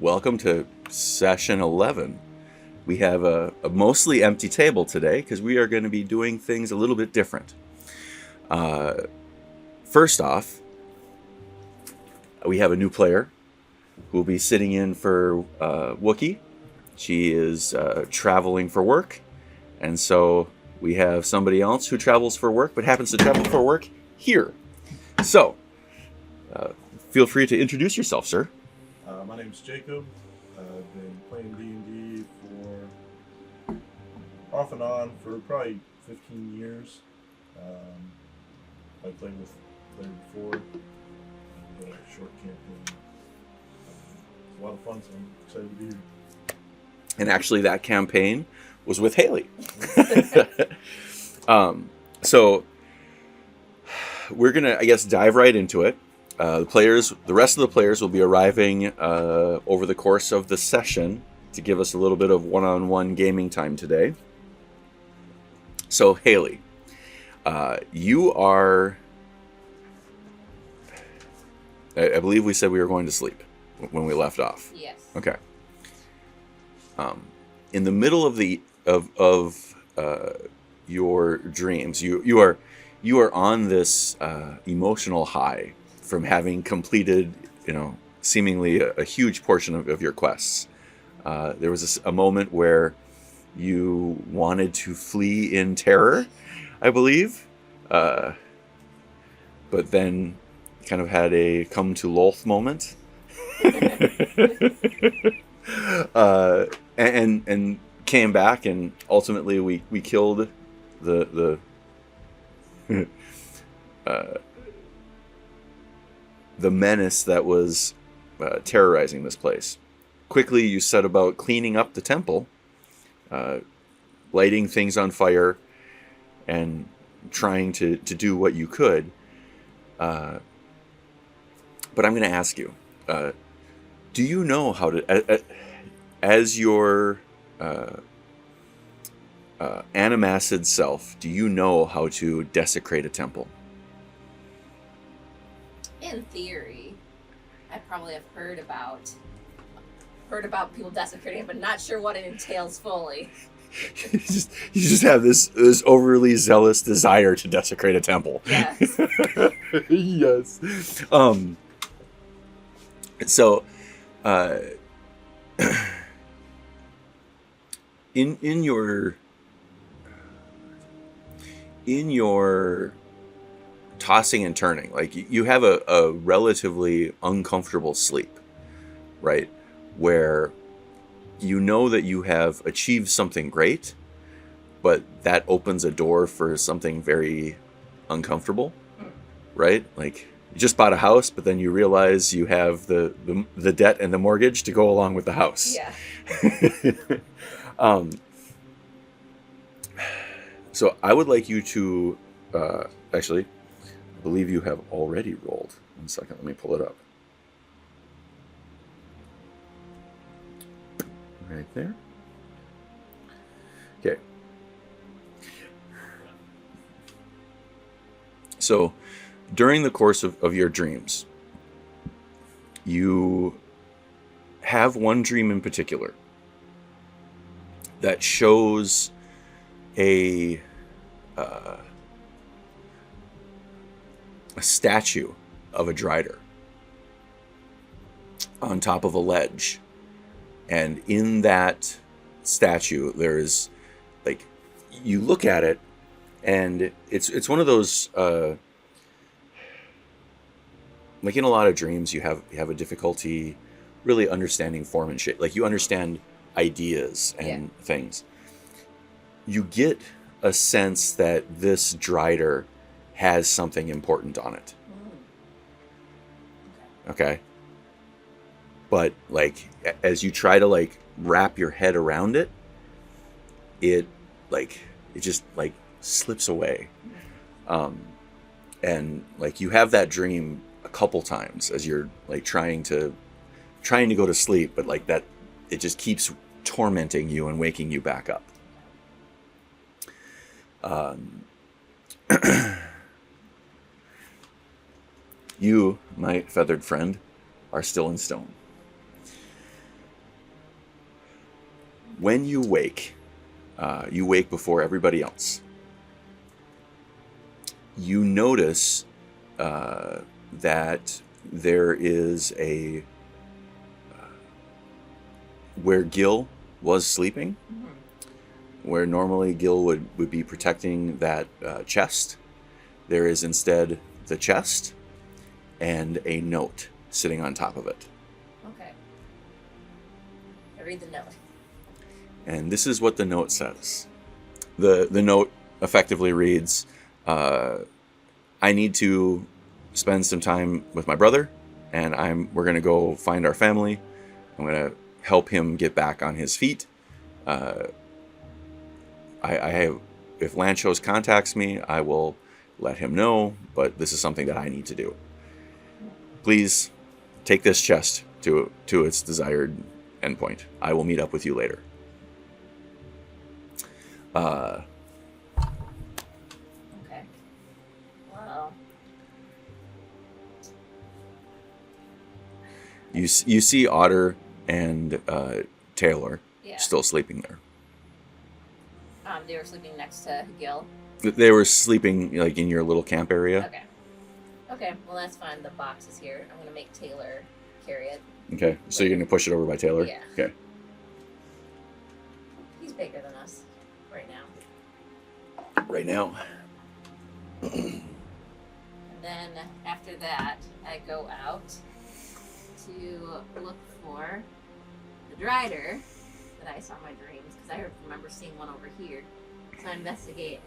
Welcome to session 11. We have a mostly empty table today because we are going to be doing things a little bit different. First off, we have a new player who will be sitting in for Wookie. She is traveling for work, and so we have somebody else who travels for work but happens to travel for work here. So, feel free to introduce yourself, sir. My name's Jacob. I've been playing D&D for off and on for probably 15 years. I played with player before. A short campaign. It's a lot of fun, so I'm excited to be here. And actually, that campaign was with Haley. So we're gonna, I guess, dive right into it. The rest of the players will be arriving over the course of the session to give us a little bit of one-on-one gaming time today. So, Haley, you are... I believe we said we were going to sleep when we left off. Yes. Okay. In the middle of your dreams, you are on this emotional high from having completed, seemingly a huge portion of your quests. There was a moment where you wanted to flee in terror, I believe, but then kind of had a come to Lolth moment, and came back, and ultimately we killed the menace that was terrorizing this place. Quickly, you set about cleaning up the temple, lighting things on fire, and trying to do what you could. But I'm going to ask you, do you know how to, as your animacid self, do you know how to desecrate a temple? In theory, I probably have heard about people desecrating it, but not sure what it entails fully. you just have this overly zealous desire to desecrate a temple. Yes. Yes. So, in your tossing and turning, like you have a relatively uncomfortable sleep, right? Where you know that you have achieved something great, but that opens a door for something very uncomfortable, right? Like you just bought a house, but then you realize you have the debt and the mortgage to go along with the house. Yeah. So I would like you to, actually, I believe you have already rolled. 1 second, let me pull it up. Right there. Okay. So, during the course of your dreams, you have one dream in particular that shows a statue of a Drider on top of a ledge. And in that statue, there's, like, you look at it, and it's one of those, like in a lot of dreams, you have a difficulty really understanding form and shape. Like, you understand ideas and things. You get a sense that this Drider has something important on it. Okay. But like as you try to like wrap your head around it, it just like slips away. And like you have that dream a couple times as you're like trying to go to sleep, but like that it just keeps tormenting you and waking you back up. You, my feathered friend, are still in stone. When you wake before everybody else. You notice that there is a where Guil was sleeping, where normally Guil would be protecting that chest. There is instead the chest and a note sitting on top of it. Okay. I read the note. And this is what the note says. The note effectively reads, I need to spend some time with my brother, and we're going to go find our family. I'm going to help him get back on his feet. If Lanchos contacts me, I will let him know, but this is something that I need to do. Please take this chest to its desired endpoint. I will meet up with you later. Okay. Wow. You see Otter and Taylor still sleeping there. They were sleeping next to Guil. They were sleeping like in your little camp area. Okay. Okay, well that's fine. The box is here. I'm gonna make Taylor carry it. Okay, so you're gonna push it over by Taylor? Yeah. Okay. He's bigger than us right now. Right now. And then after that, I go out to look for the Drider that I saw in my dreams, because I remember seeing one over here. So I investigate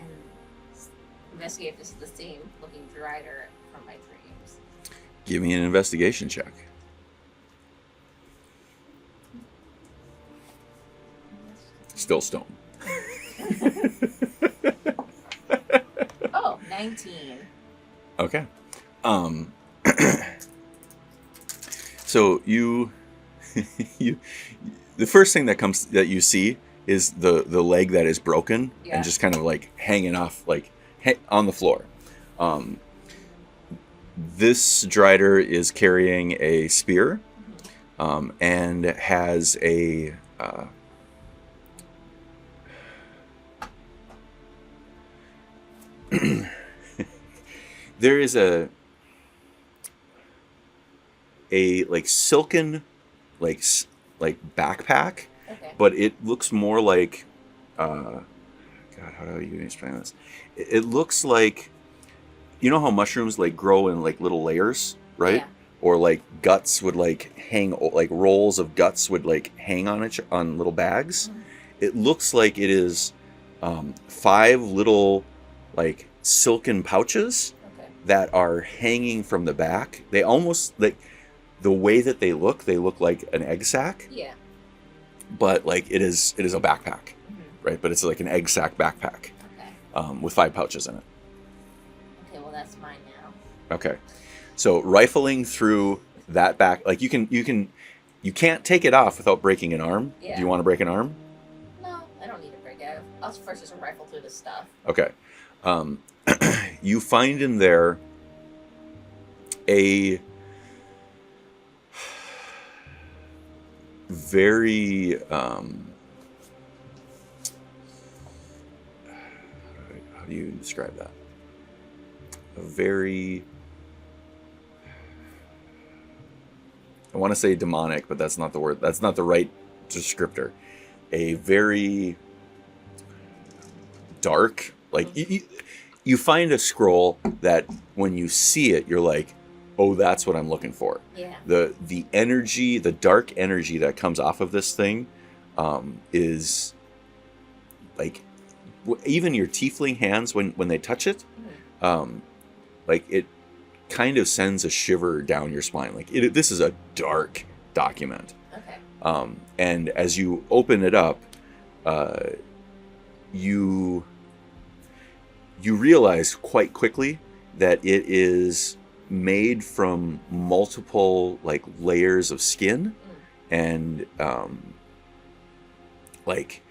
if this is the same looking Drider from my dreams. Give me an investigation check. Still stone. Oh, 19. Okay. So you the first thing that you see is the leg that is broken and just kind of like hanging off like on the floor. This Drider is carrying a spear and has a there is a like silken like backpack, Okay. but it looks more like God, how do you explain this? It looks like, you know how mushrooms like grow in like little layers, right? Yeah. Or like guts would like hang, like rolls of guts would like hang on little bags. Mm-hmm. It looks like it is 5 little like silken pouches that are hanging from the back. They almost like the way that they look like an egg sack. Yeah. But like it is a backpack, right? But it's like an egg sack backpack with 5 pouches in it. Okay, well that's mine now. Okay, so rifling through that back, like you can't take it off without breaking an arm. Yeah. Do you want to break an arm? No, I don't need to break it. I'll first just rifle through this stuff. Okay. You find in there a very how do you describe that? A very, I want to say demonic, but that's not the word. That's not the right descriptor. A very dark, like you find a scroll that when you see it, you're like, oh, that's what I'm looking for. Yeah. The energy, the dark energy that comes off of this thing is like, even your tiefling hands, when they touch it, like it kind of sends a shiver down your spine. Like this is a dark document. Okay. And as you open it up, you realize quite quickly that it is made from multiple like layers of skin and like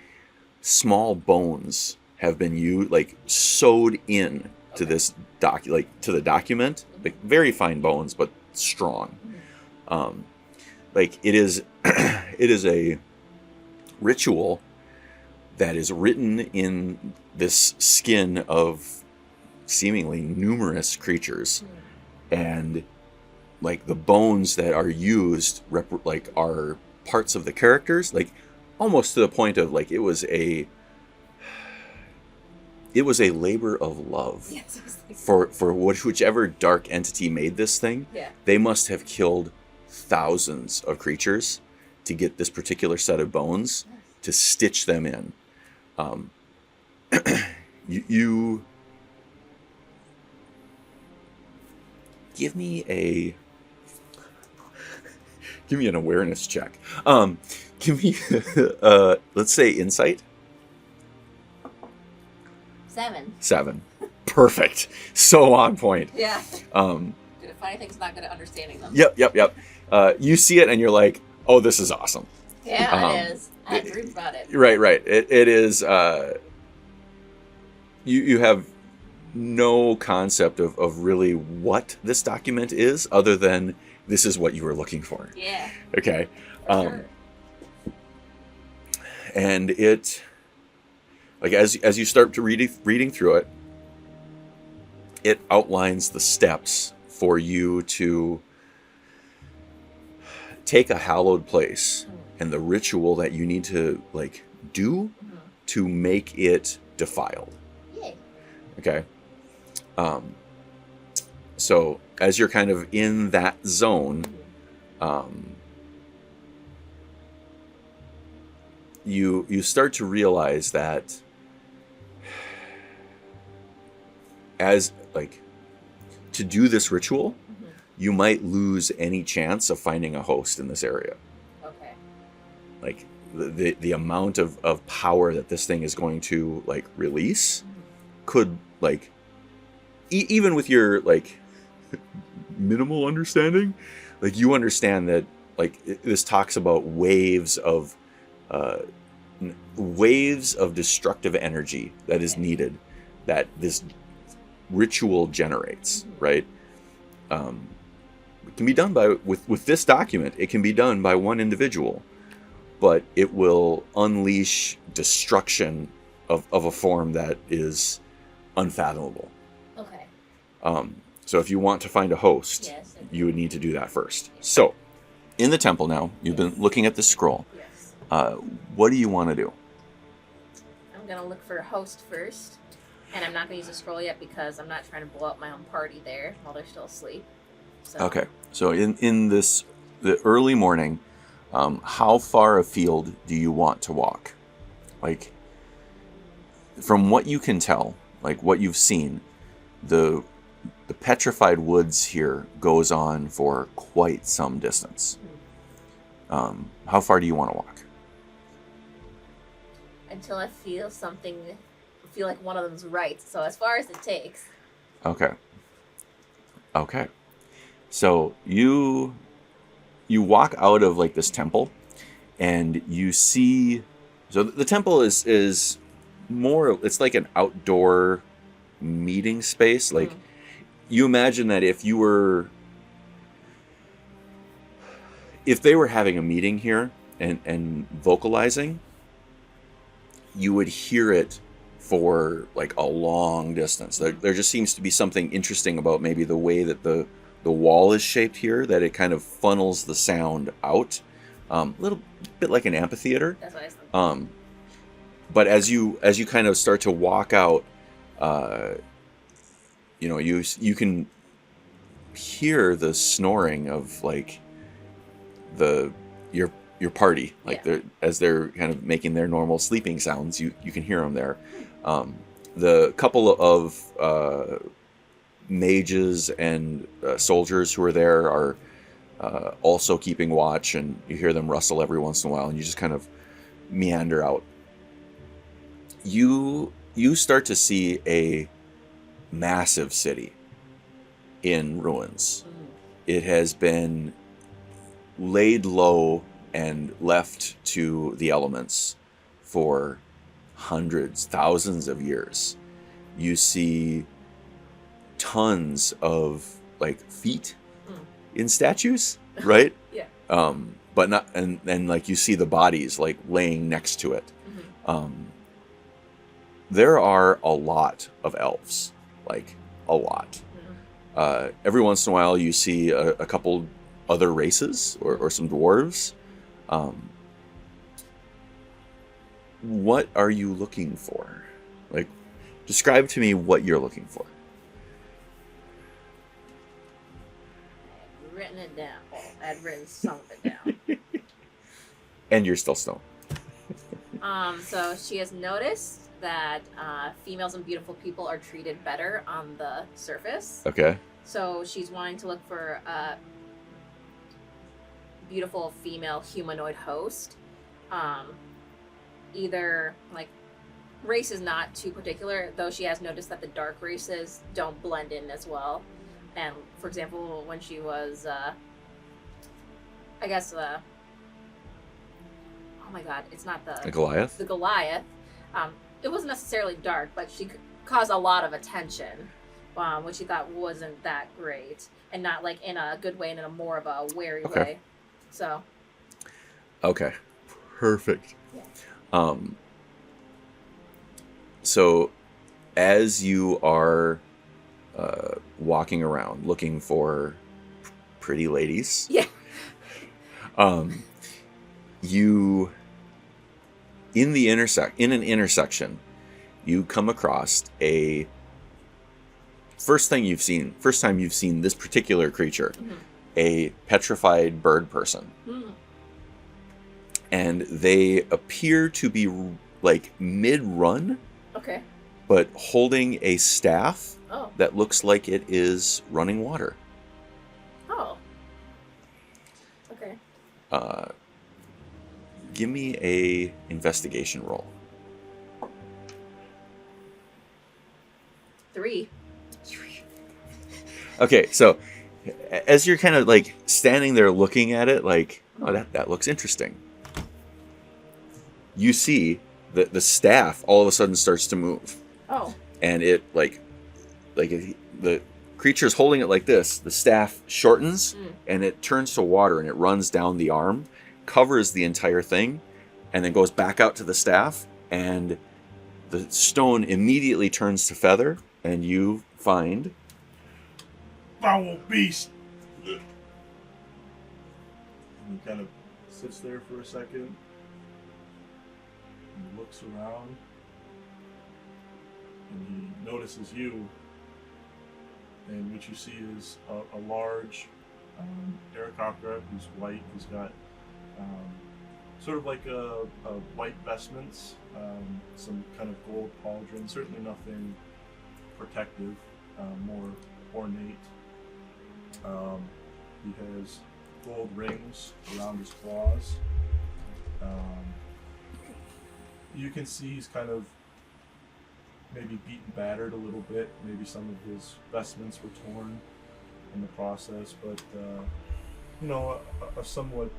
small bones have been used, like sewed in to this to the document, like very fine bones but strong. Like it is it is a ritual that is written in this skin of seemingly numerous creatures, and like the bones that are used are parts of the characters, like almost to the point of like it was a labor of love. Yes, for whichever dark entity made this thing. Yeah. They must have killed thousands of creatures to get this particular set of bones to stitch them in. You give me an awareness check. Give me let's say insight. 7. Perfect. So on point. Yeah. Good at finding things, not good at understanding them. Yep. You see it and you're like, oh, this is awesome. Yeah, it is. I had dreams about it. Right. It is. You have no concept of really what this document is, other than this is what you were looking for. Yeah. Okay. Sure. And it, like as you start to reading through it, it outlines the steps for you to take a hallowed place and the ritual that you need to like do to make it defiled. Yay. Okay. So as you're kind of in that zone, you start to realize that as like to do this ritual, you might lose any chance of finding a host in this area. Okay. Like the amount of power that this thing is going to like release could like even with your like minimal understanding, like you understand that like this talks about waves of destructive energy that is needed, that this ritual generates, right? It can be done with this document. It can be done by one individual, but it will unleash destruction of a form that is unfathomable. Okay. So if you want to find a host, Yes. you would need to do that first. So, in the temple now, you've been looking at the scroll. Yes. What do you want to do? I'm gonna look for a host first, and I'm not gonna use a scroll yet because I'm not trying to blow up my own party there while they're still asleep. So. Okay. So in the early morning, how far afield do you want to walk? Like, from what you can tell, like what you've seen, the petrified woods here goes on for quite some distance. How far do you want to walk? Until I feel like one of them's right. So as far as it takes. Okay. So you walk out of like this temple, and you see. So the temple is more. It's like an outdoor meeting space. Like you imagine that if they were having a meeting here and vocalizing, you would hear it for like a long distance. There just seems to be something interesting about maybe the way that the wall is shaped here, that it kind of funnels the sound out, a little bit like an amphitheater. That's what I was thinking. But as you kind of start to walk out, you can hear the snoring of like your party, like as they're kind of making their normal sleeping sounds. You can hear them there. The couple of mages and soldiers who are there are also keeping watch, and you hear them rustle every once in a while, and you just kind of meander out. You start to see a massive city in ruins. It has been laid low and left to the elements for hundreds, thousands of years. You see tons of like feet in statues, right? Yeah. But not, and like you see the bodies like laying next to it. There are a lot of elves, like a lot. Every once in a while you see a couple other races or some dwarves. What are you looking for? Like, describe to me what you're looking for. I've written it down. I'd written some of it down. And you're still stoned. So she has noticed that females and beautiful people are treated better on the surface. Okay. So she's wanting to look for a beautiful female humanoid host. Either, like, race is not too particular, though she has noticed that the dark races don't blend in as well. And, for example, when she was, oh my god, it's not A Goliath? the Goliath. It wasn't necessarily dark, but she caused a lot of attention, which she thought wasn't that great. And not, like, in a good way, and in a more of a wary way. So. Okay. Perfect. Yeah. So as you are walking around looking for pretty ladies, Yeah. You in an intersection, you come across a first time you've seen this particular creature, a petrified bird person. And they appear to be like mid-run, Okay. but holding a staff Oh. that looks like it is running water. Oh. Okay. Give me a investigation roll. 3. Okay, so as you're kind of like standing there looking at it, like, oh, that looks interesting. You see that the staff all of a sudden starts to move. Oh. And it the creature's holding it like this. The staff shortens and it turns to water and it runs down the arm, covers the entire thing, and then goes back out to the staff, and the stone immediately turns to feather, and you find Foul beast! And he kind of sits there for a second. And he looks around. And he notices you. And what you see is a large Aarakocra who's white. He's got sort of like a white vestments, some kind of gold pauldron. Certainly nothing protective, more ornate. He has gold rings around his claws. You can see he's kind of maybe beaten, battered a little bit. Maybe some of his vestments were torn in the process, but a somewhat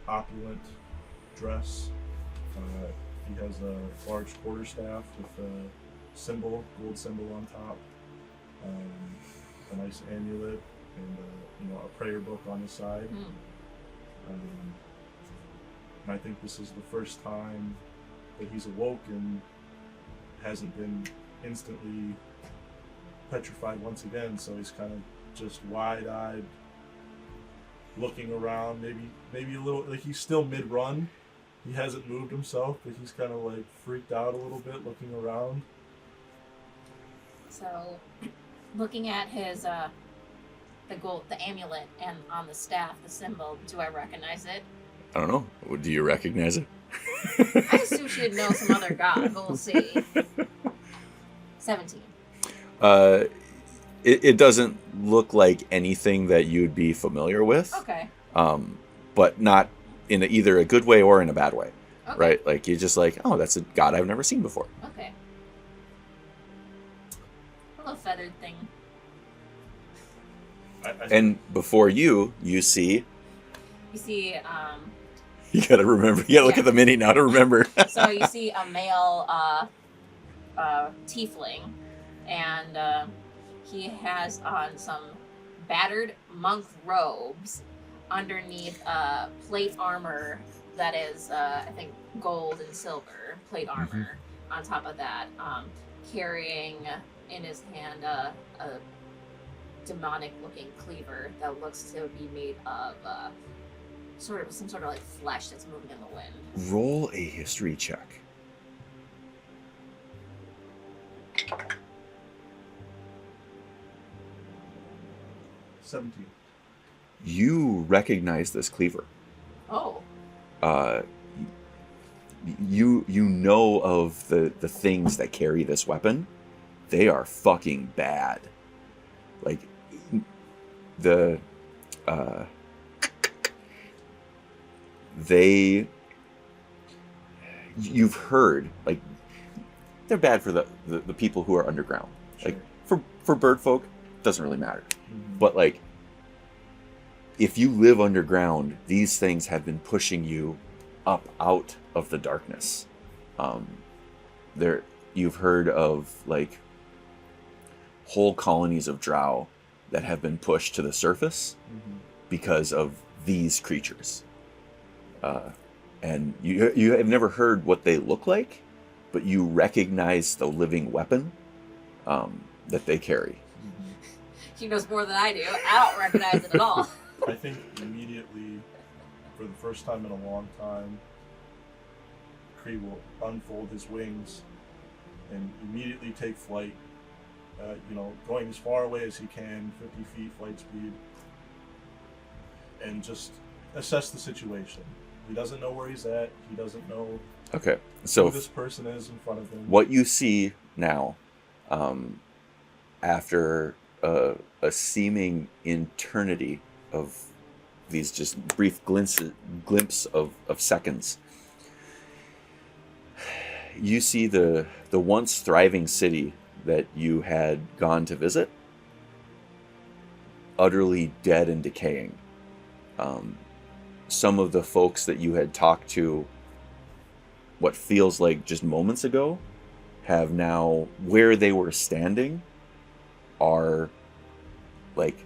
opulent dress. He has a large quarterstaff with a gold symbol on top, a nice amulet, and a prayer book on his side. And I think this is the first time that he's awoke and hasn't been instantly petrified once again. So he's kind of just wide-eyed, looking around. Maybe a little, like he's still mid-run. He hasn't moved himself, but he's kind of like freaked out a little bit, looking around. So, looking at his the amulet, and on the staff, the symbol, do I recognize it? I don't know. Do you recognize it? I assume she would know some other god, but we'll see. 17. It doesn't look like anything that you'd be familiar with. Okay. But not in either a good way or in a bad way. Okay. Right? Like, you're just like, oh, that's a god I've never seen before. Okay. A little feathered thing. And before you see... You see, You gotta remember. You gotta look at the mini now to remember. so you see a male tiefling, and he has on some battered monk robes underneath plate armor that is, I think, gold and silver plate armor. On top of that, carrying in his hand a demonic-looking cleaver that looks to be made of some sort of like flesh that's moving in the wind. Roll a history check. 17. You recognize this cleaver. Oh. You know of the things that carry this weapon. They are fucking bad. Like, you've heard, like, they're bad for the people who are underground. Sure. Like, for bird folk, doesn't really matter. Mm-hmm. But, like, if you live underground, these things have been pushing you up out of the darkness. You've heard of, like, whole colonies of drow that have been pushed to the surface because of these creatures. And you have never heard what they look like, but you recognize the living weapon that they carry. He knows more than I do. I don't recognize it at all. I think immediately, for the first time in a long time, Kree will unfold his wings and immediately take flight, going as far away as he can, 50 feet flight speed, and just assess the situation. He doesn't know where he's at. He doesn't know who this person is in front of him. What you see now, after a seeming eternity of these just brief glimpse of seconds, you see the once thriving city that you had gone to visit utterly dead and decaying. Some of the folks that you had talked to what feels like just moments ago have now, where they were standing, are like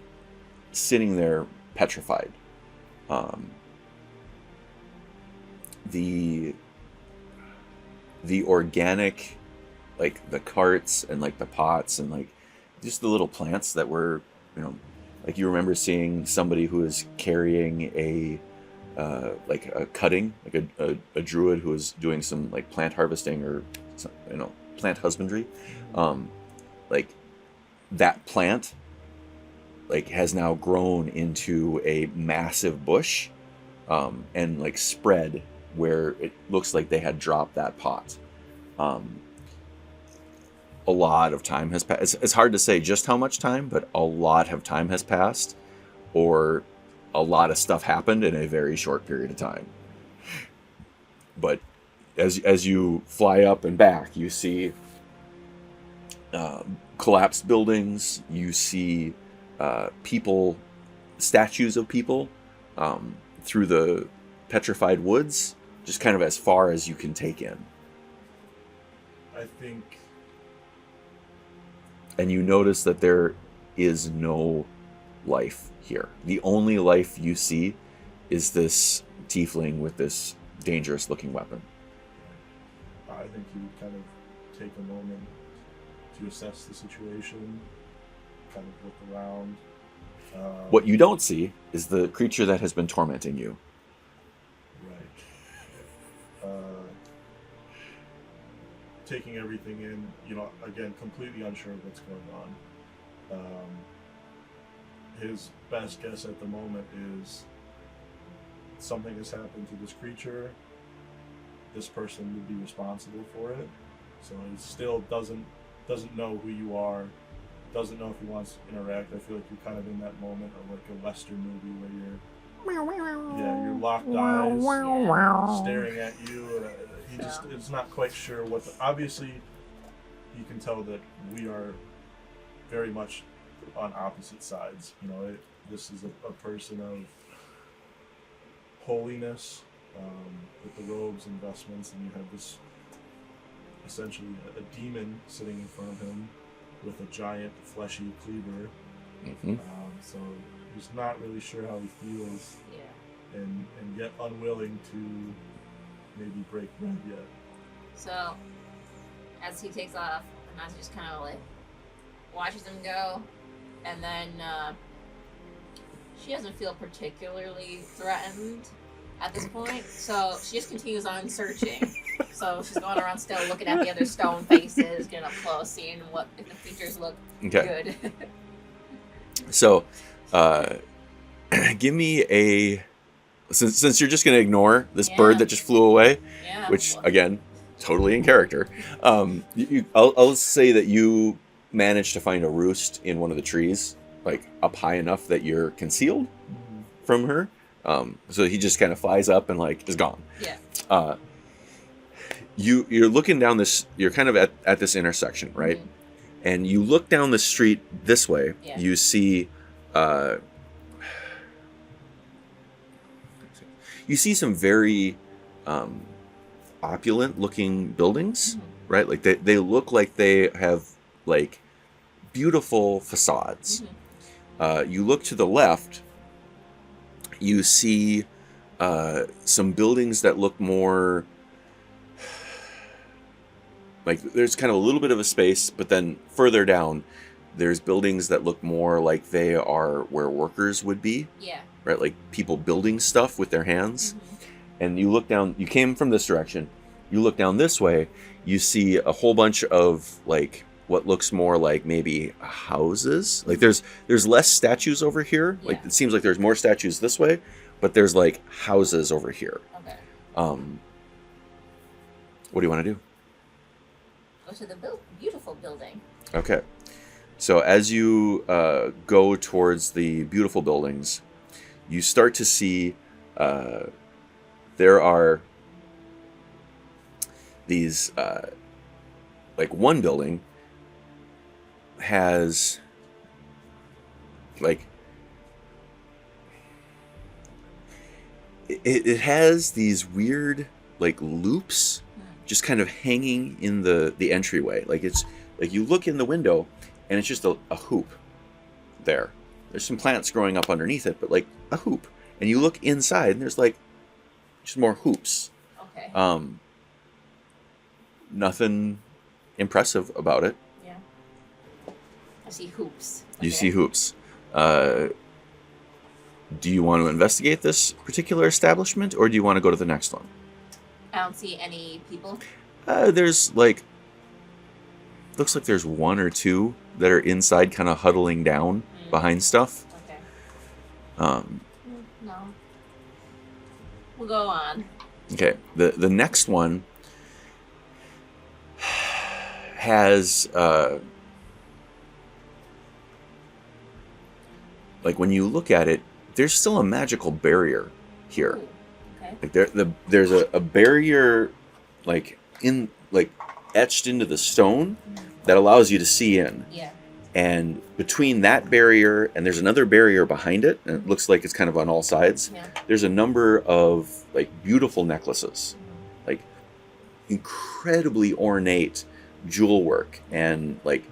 sitting there petrified. The organic, like the carts and like the pots and like just the little plants that were, like you remember seeing somebody who was carrying a cutting, like a druid who was doing some like plant harvesting or plant husbandry, like that plant like has now grown into a massive bush, and like spread where it looks like they had dropped that pot. A lot of time has passed. It's hard to say just how much time, but a lot of time has passed, or a lot of stuff happened in a very short period of time. But as you fly up and back, you see collapsed buildings, you see people, statues of people through the petrified woods, just kind of as far as you can take in. I think... And you notice that there is no life here. The only life you see is this tiefling with this dangerous looking weapon. I think he would kind of take a moment to assess the situation, kind of look around. What you don't see is the creature that has been tormenting you. Right. Taking everything in, again, completely unsure of what's going on. His best guess at the moment is something has happened to this creature. This person would be responsible for it. So he still doesn't know who you are, doesn't know if he wants to interact. I feel like you're kind of in that moment of like a Western movie where you're locked eyes, staring at you. It's not quite sure what. Obviously, you can tell that we are very much on opposite sides. You know, this is a person of holiness with the robes and vestments, and you have this essentially a demon sitting in front of him with a giant fleshy cleaver. Mm-hmm. So he's not really sure how he feels, and yet unwilling to maybe break bread yet. So as he takes off, Anansi just kind of like watches him go, and then she doesn't feel particularly threatened at this point, so she just continues on searching. So she's going around still looking at the other stone faces, getting up close, seeing if the features look good. So, give me a... Since you're just going to ignore this bird that just flew away, which, again, totally in character, I'll say that you managed to find a roost in one of the trees, like up high enough that you're concealed from her. So he just kind of flies up and like is gone. Yeah. You're looking down this. You're kind of at this intersection, right? Mm-hmm. And you look down the street this way. Yeah. You see. You see some very opulent-looking buildings, right? Like they look like they have like beautiful facades. Mm-hmm. You look to the left. You see some buildings that look more like there's kind of a little bit of a space, but then further down, there's buildings that look more like they are where workers would be. Yeah. Right? Like people building stuff with their hands. Mm-hmm. And you look down, you came from this direction. You look down this way, you see a whole bunch of like what looks more like maybe houses. Like there's less statues over here. Yeah. Like it seems like there's more statues this way, but there's like houses over here. Okay. What do you want to do? Go to the beautiful building. Okay. So as you go towards the beautiful buildings, you start to see there are these like one building has like it has these weird like loops just kind of hanging in the entryway. Like it's like you look in the window and it's just a hoop there. There's some plants growing up underneath it, but like a hoop. And you look inside and there's like just more hoops. Okay. Nothing impressive about it. Yeah. I see hoops. Okay. You see hoops. Do you want to investigate this particular establishment, or do you want to go to the next one? I don't see any people. There's like... Looks like there's one or two that are inside kind of huddling down behind stuff. Okay. No. We'll go on. Okay. The next one has like when you look at it, there's still a magical barrier here. Ooh, okay. Like there's a barrier like in like etched into the stone that allows you to see in. Yeah. And between that barrier and there's another barrier behind it, and it looks like it's kind of on all sides. Yeah. There's a number of like beautiful necklaces, like incredibly ornate jewel work, and like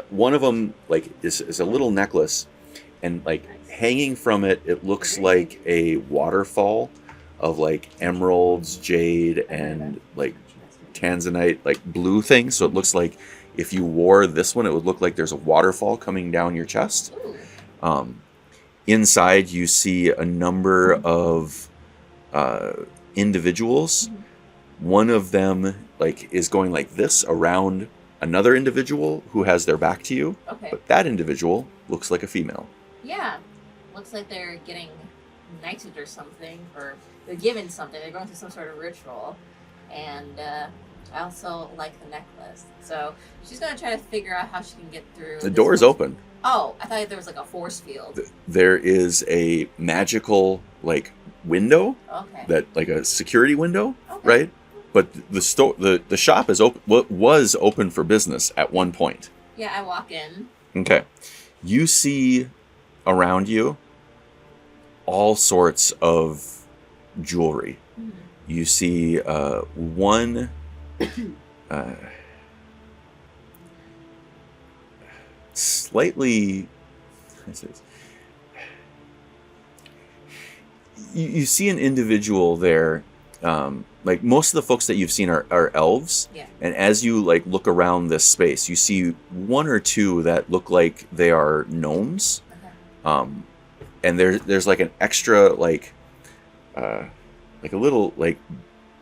one of them like is a little necklace, and like hanging from it, it looks like a waterfall of like emeralds, jade, and like tanzanite, like blue things. So it looks like if you wore this one, it would look like there's a waterfall coming down your chest. Inside, you see a number of individuals. One of them like is going like this around another individual who has their back to you. Okay. But that individual looks like a female. Yeah. Looks like they're getting knighted or something, or they're given something. They're going through some sort of ritual. And I also like the necklace. So she's going to try to figure out how she can get through. The door is open. Oh, I thought there was like a force field. There is a magical like window. Okay. That like a security window, Okay. right? But the shop is open. What was open for business at one point. Yeah, I walk in. Okay. You see around you all sorts of jewelry. Mm-hmm. You see one slightly you see an individual there. Like most of the folks that you've seen are elves. Yeah. And as you like look around this space, you see one or two that look like they are gnomes. Okay. And there's like an extra like a little like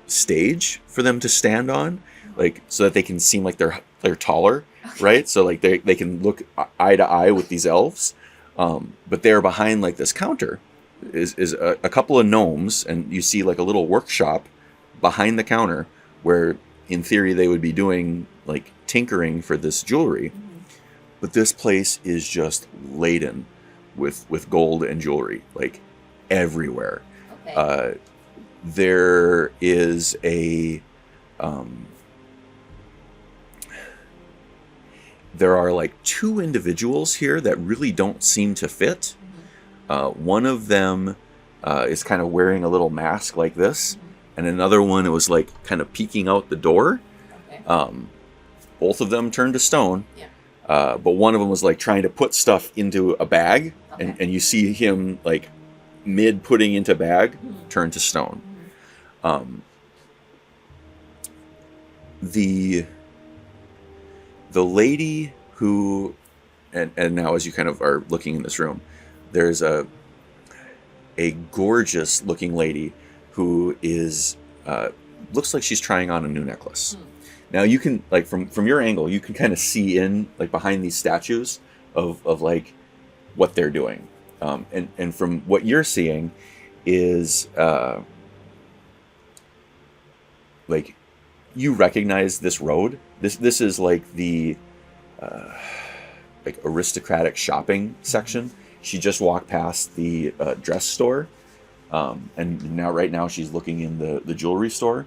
stage for them to stand on, like so that they can seem like they're taller, right? So like they can look eye to eye with these elves. But they're behind like this counter is a couple of gnomes, and you see like a little workshop behind the counter where in theory they would be doing like tinkering for this jewelry. Mm-hmm. But this place is just laden with gold and jewelry, like everywhere. Okay. There is there are like two individuals here that really don't seem to fit. Mm-hmm. One of them is kind of wearing a little mask like this, Mm-hmm. and another one was like kind of peeking out the door. Okay. Both of them turned to stone. Yeah. But one of them was like trying to put stuff into a bag, Okay. and you see him like mid putting into bag, Mm-hmm. turn to stone. Mm-hmm. The lady who, and now as you kind of are looking in this room, there's a gorgeous looking lady who is looks like she's trying on a new necklace. Now you can like from your angle you can kind of see in like behind these statues of like what they're doing, and from what you're seeing is like you recognize this road. This is like the like aristocratic shopping section. She just walked past the dress store, and right now she's looking in the jewelry store.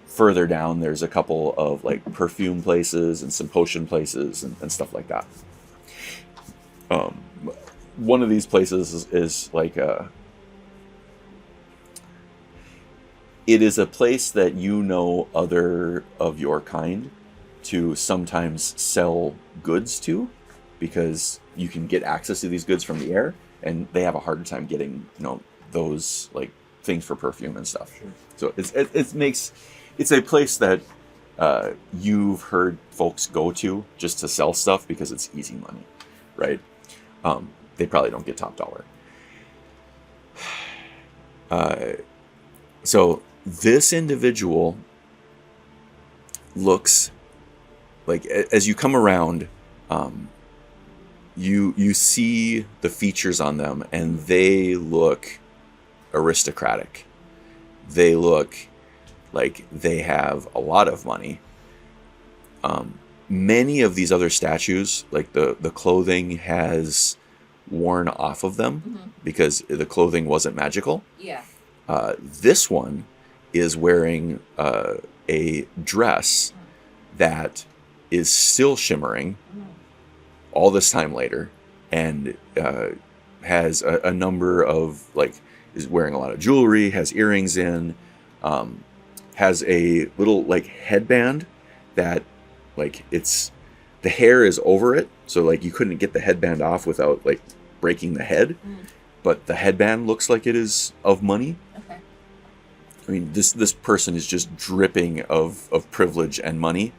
Further down there's a couple of like perfume places and some potion places and stuff like that. One of these places is like it is a place that other of your kind to sometimes sell goods to, because you can get access to these goods from the air, and they have a harder time getting those like things for perfume and stuff. Sure. So it's a place that you've heard folks go to just to sell stuff because it's easy money, right? They probably don't get top dollar. So this individual looks like, as you come around, you see the features on them, and they look aristocratic. They look like they have a lot of money. Many of these other statues, like the clothing has worn off of them. Mm-hmm. because the clothing wasn't magical. Yeah. This one is wearing a dress that is still shimmering all this time later, and has a number of like, is wearing a lot of jewelry, has earrings in, has a little like headband that like the hair is over it, so like you couldn't get the headband off without like breaking the head, but the headband looks like it is of money. Okay. I mean, this person is just dripping of privilege and money.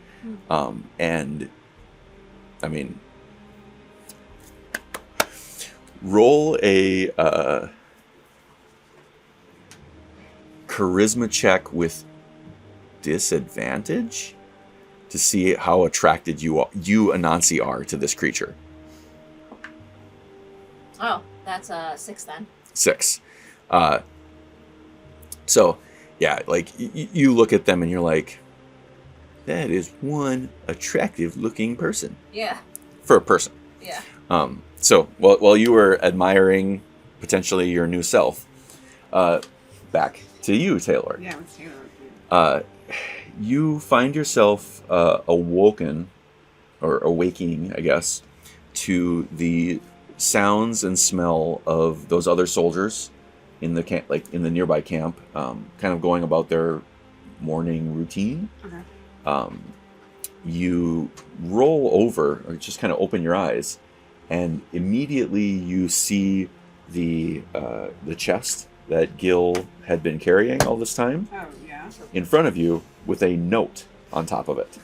And I mean, roll a charisma check with disadvantage to see how attracted you Anansi are to this creature. Oh, that's a 6 then. 6. So yeah, like you look at them and you're like, that is one attractive-looking person Yeah. for a person. Yeah. So while you were admiring potentially your new self, back to you, Taylor. Yeah, what's Taylor? You find yourself awakening, I guess, to the sounds and smell of those other soldiers in the camp, like in the nearby camp, kind of going about their morning routine. Okay. You roll over, or just kind of open your eyes, and immediately you see the chest that Guil had been carrying all this time Oh, yeah. in front of you with a note on top of it.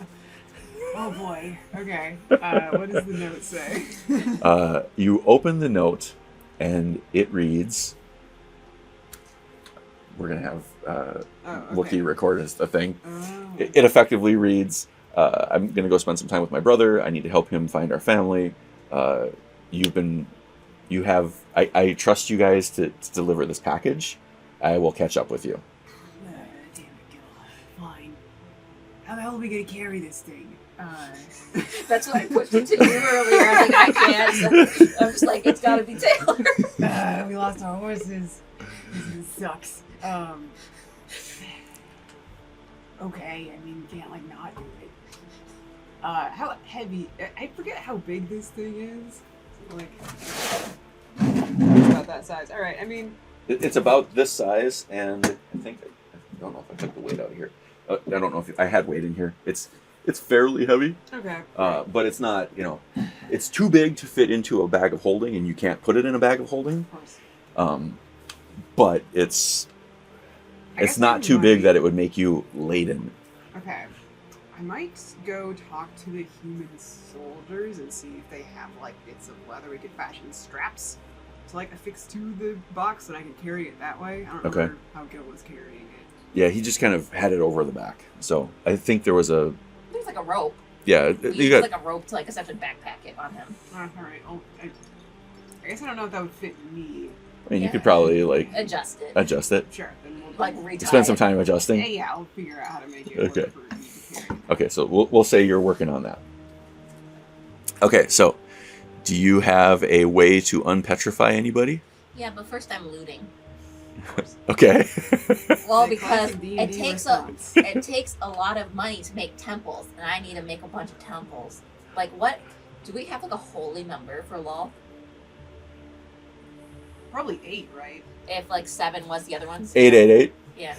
Oh, boy. Okay. What does the note say? You open the note, and it reads... We're going to have Wookiee record as the thing. Oh. It effectively reads, I'm going to go spend some time with my brother. I need to help him find our family. I trust you guys to deliver this package. I will catch up with you. Damn it, Gil. Fine. How the hell are we going to carry this thing? That's what I pushed it to you earlier. I was like, I can't. I'm just like, it's got to be Taylor. We lost our horses. This sucks. Okay, I mean, you can't, like, not do it. How heavy... I forget how big this thing is. Like... It's about that size. Alright, I mean... It's about this size, and I don't know if I took the weight out of here. I don't know if I had weight in here. It's fairly heavy, Okay. but it's not, it's too big to fit into a bag of holding, and you can't put it in a bag of holding. Of course. But it's I guess not I too big might- that it would make you laden. Okay. I might go talk to the human soldiers and see if they have, like, bits of leather we could fashion straps to, like, affix to the box so that I can carry it that way. I don't Okay. remember how Gil was carrying it. Yeah, he just kind of had it over the back. So I think there was a... There's like a rope. Yeah, You you use got... like a rope to like essentially backpack it on him. Alright, I guess I don't know if that would fit me. I mean, you Yeah. could probably, like, Adjust it. adjust it. Sure, then we'll Like retie Spend some it. time adjusting. Yeah, I'll figure out how to make it Okay. work for me to carry. Okay, so we'll say you're working on that. Okay, so do you have a way to unpetrify anybody? Yeah, but first I'm looting. Okay. Well, Like because classic D&D it response. takes a lot of money to make temples, and I need to make a bunch of temples. Like, what? Do we have like a holy number for LOL? Probably 8, right? If like 7 was the other ones? 888. Yeah.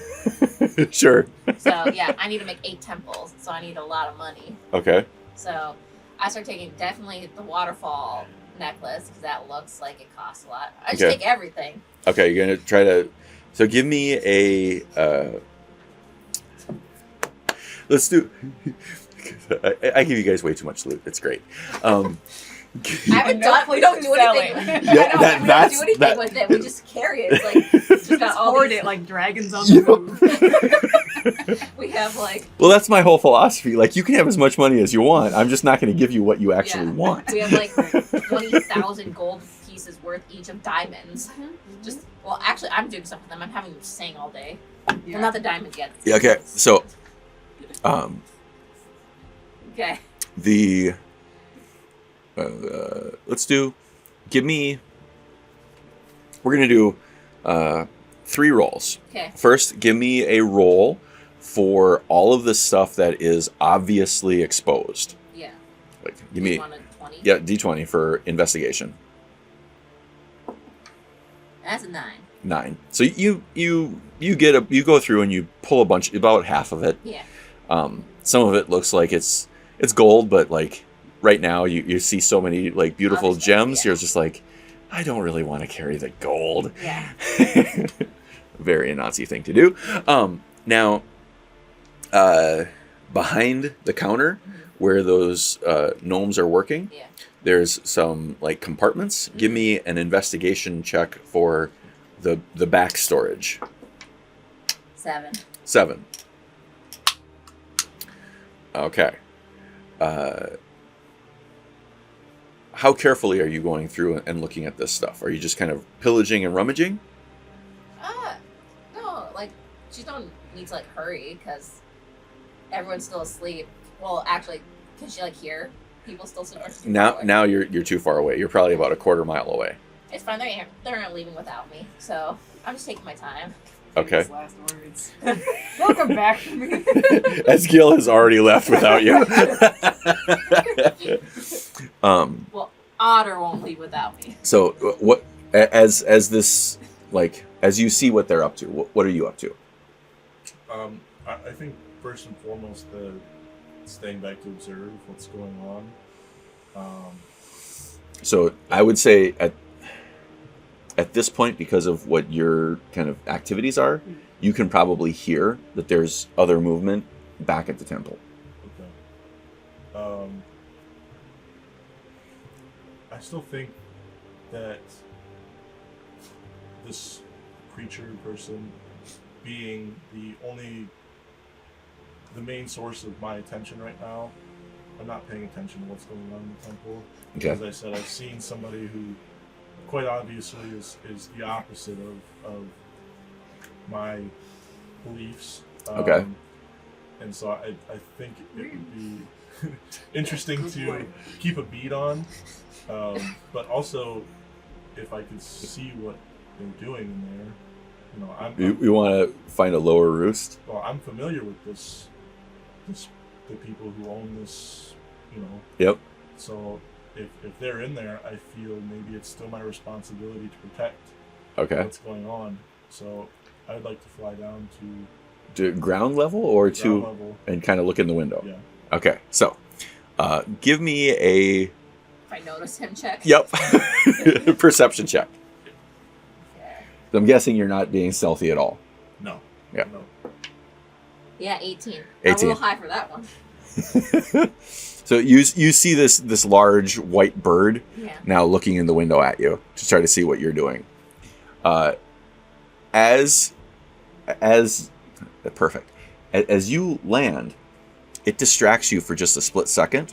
Sure. So yeah, I need to make 8 temples, so I need a lot of money. Okay. So I start taking definitely the waterfall necklace because that looks like it costs a lot. I just Okay. take everything. Okay, you're gonna try to. So give me a. Let's do. I give you guys way too much loot. It's great. I haven't No done. We don't do place to sell anything. it. Yeah, I know, we don't that's- do anything that- with it. We just carry it. It's like just got all Hoard these. it like dragons on the move. We have like Well, that's my whole philosophy. Like, you can have as much money as you want. I'm just not going to give you what you actually Yeah. want. we have like 20,000 gold pieces worth each of diamonds. Just well, actually, I'm doing some of them. I'm having them sing all day. Yeah. Well, not the diamonds yet. Yeah, okay, so, Okay. the let's do. Give me. We're gonna do 3 rolls. Okay. First, give me a roll for all of the stuff that is obviously exposed. Yeah. Like, give me You want a 20? yeah D20 for investigation. That's a 9. 9. So you go through and you pull a bunch, about half of it. Yeah. Some of it looks like it's gold, but like right now you see so many like beautiful Obviously, gems. yeah. You're just like, I don't really want to carry the gold. Yeah. Very Anansi thing to do. Now, behind the counter where those gnomes are working, Yeah. there's some like compartments. Give me an investigation check for the back storage. 7. 7. Okay. How carefully are you going through and looking at this stuff? Are you just kind of pillaging and rummaging? No, like, just don't need to, like, hurry, because everyone's still asleep. Well, actually, can she like hear people still sleeping? Now you're too far away. You're probably about a quarter mile away. It's fine. They're not leaving without me, so I'm just taking my time. Okay. Famous last words. Welcome back to me. As Guil has already left without you. Well, Otter won't leave without me. So what as this like as you see what they're up to, what are you up to? I think first and foremost, staying back to observe what's going on. So I would say at this point, because of what your kind of activities are, you can probably hear that there's other movement back at the temple. Okay. I still think that this creature person being the main source of my attention right now, I'm not paying attention to what's going on in the temple. Okay. As I said, I've seen somebody who quite obviously is the opposite of my beliefs. Okay. And so I think it would be interesting to keep a beat on, but also if I could see what they're doing in there, you know, You want to find a lower roost? well, I'm familiar with the people who own this, you know. Yep. So if they're in there, I feel maybe it's still my responsibility to protect Okay. what's going on. So I'd like to fly down To ground level or to to ground level. and kind of look in the window. Yeah. Okay. So, give me a If I notice him, check. perception check. Okay. I'm guessing you're not being stealthy at all. No. Yeah. No. Yeah, 18. I'm a 18. little high for that one. So you see this large white bird Yeah. now looking in the window at you to try to see what you're doing. As perfect. As you land, it distracts you for just a split second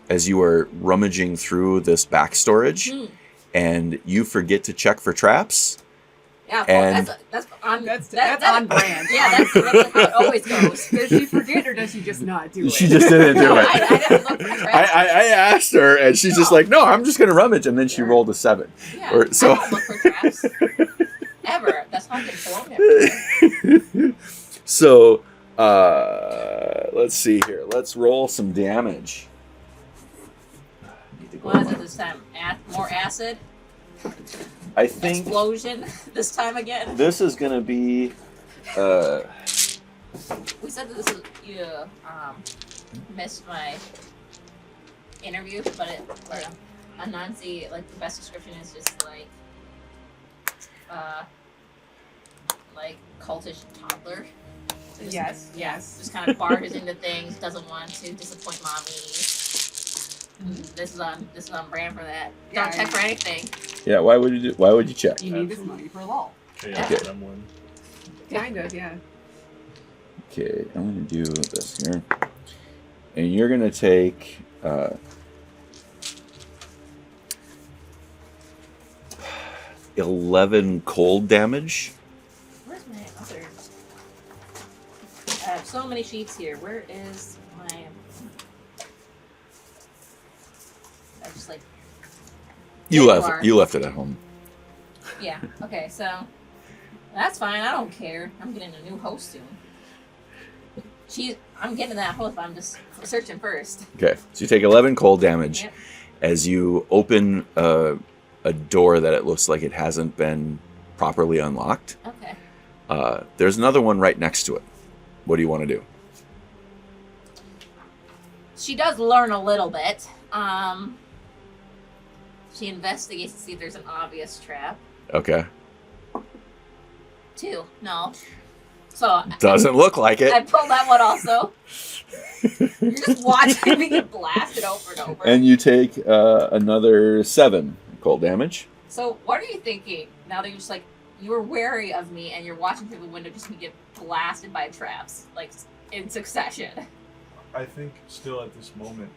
as you are rummaging through this back storage, and you forget to check for traps. Yeah, And- that's on That's that- on brand. Yeah, that's how it always goes. Does she forget or does she just not do it? She just didn't do No, it. I didn't look for traps. I asked her, and she's just like, "No, I'm just gonna rummage," and then she rolled a 7. Yeah, Or- so- I don't look for traps. Ever. That's how I've been thrown everywhere. So, let's see here. Let's roll some damage. Need to go What is on. it this time? More acid? I think Explosion this time again? this is gonna be. We said that this is, you missed my interview, but Anansi, like, the best description is just like cultish toddler. So just- Yes. Yeah, Yes. just kind of barges into things, doesn't want to disappoint mommy. This is on brand for that. Yeah, Don't check I- for anything. Yeah. Why would you check? You need this money for lol. Chaos Okay. Gremlin. Kind of, yeah. Okay, I'm gonna do this here, and you're gonna take 11 cold damage. Where's my other? I have so many sheets here. Where is my? I just like. You There you are. left it at home. Yeah. Okay. So that's fine. I don't care. I'm getting a new host soon. I'm getting that host, but I'm just searching first. Okay, so you take 11 cold damage Yep. as you open a door that it looks like it hasn't been properly unlocked. Okay. There's another one right next to it. What do you want to do? She does learn a little bit. She investigates to see if there's an obvious trap. Okay. 2. No. So Doesn't look like I it. pulled that one also. You're just watching me get blasted over and over. And you take another 7 cold damage. So what are you thinking now that you're just like, you were wary of me and you're watching through the window just to get blasted by traps, like in succession? I think still at this moment,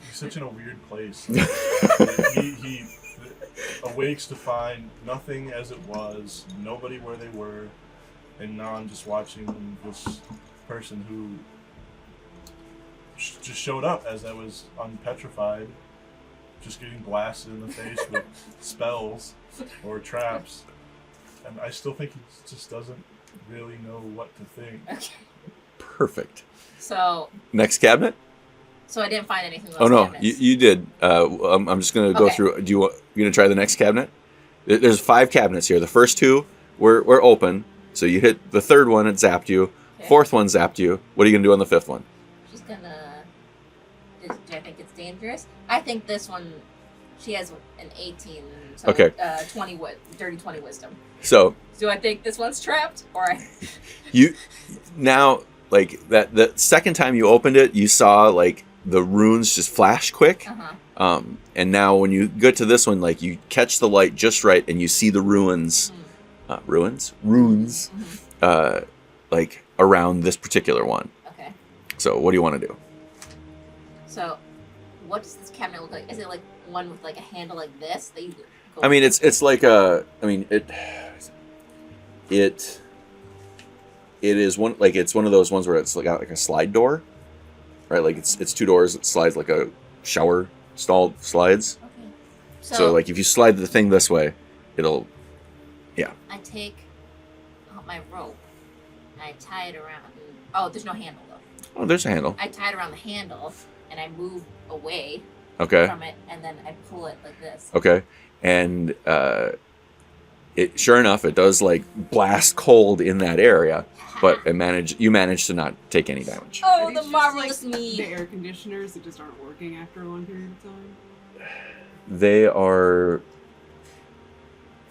he's such in a weird place. he awakes to find nothing as it was, nobody where they were, and now I'm just watching them just person who just showed up as I was unpetrified, just getting blasted in the face with spells or traps, and I still think he just doesn't really know what to think. Okay. Perfect. So Next cabinet? I didn't find anything in those Oh no, cabinets. you did. I'm just gonna go Okay. through. You gonna try the next cabinet? There's 5 cabinets here. The first 2 were open, so you hit the third one, it zapped you. Okay. Fourth one zapped you. What are you gonna do on the 5th one? She's gonna. Do I think it's dangerous? I think this one. She has an 18. So, Okay. 20 dirty 20 wisdom. So Do I think this one's trapped or? you now like that the second time you opened it, you saw like the runes just flash quick. Uh-huh. And now when you get to this one, like you catch the light just right, and you see the runes, runes, Mm-hmm. like around this particular one. Okay. So what do you want to do? So, what does this cabinet look like? Is it like one with like a handle like this that you go? I mean, it's like a. I mean, it is one like it's one of those ones where it's got like a slide door, right? Like it's 2 doors. It slides like a shower stall slides. Okay. So like if you slide the thing this way, it'll. I take out my rope and I tie it around. Oh, there's no handle though. Oh, there's a handle. I tie it around the handle and I move away Okay. from it, and then I pull it like this. Okay. And it sure enough, it does like blast cold in that area, but you manage to not take any damage. Oh, Are these the just, marvelous like, me. The air conditioners that just aren't working after one period of time. They are.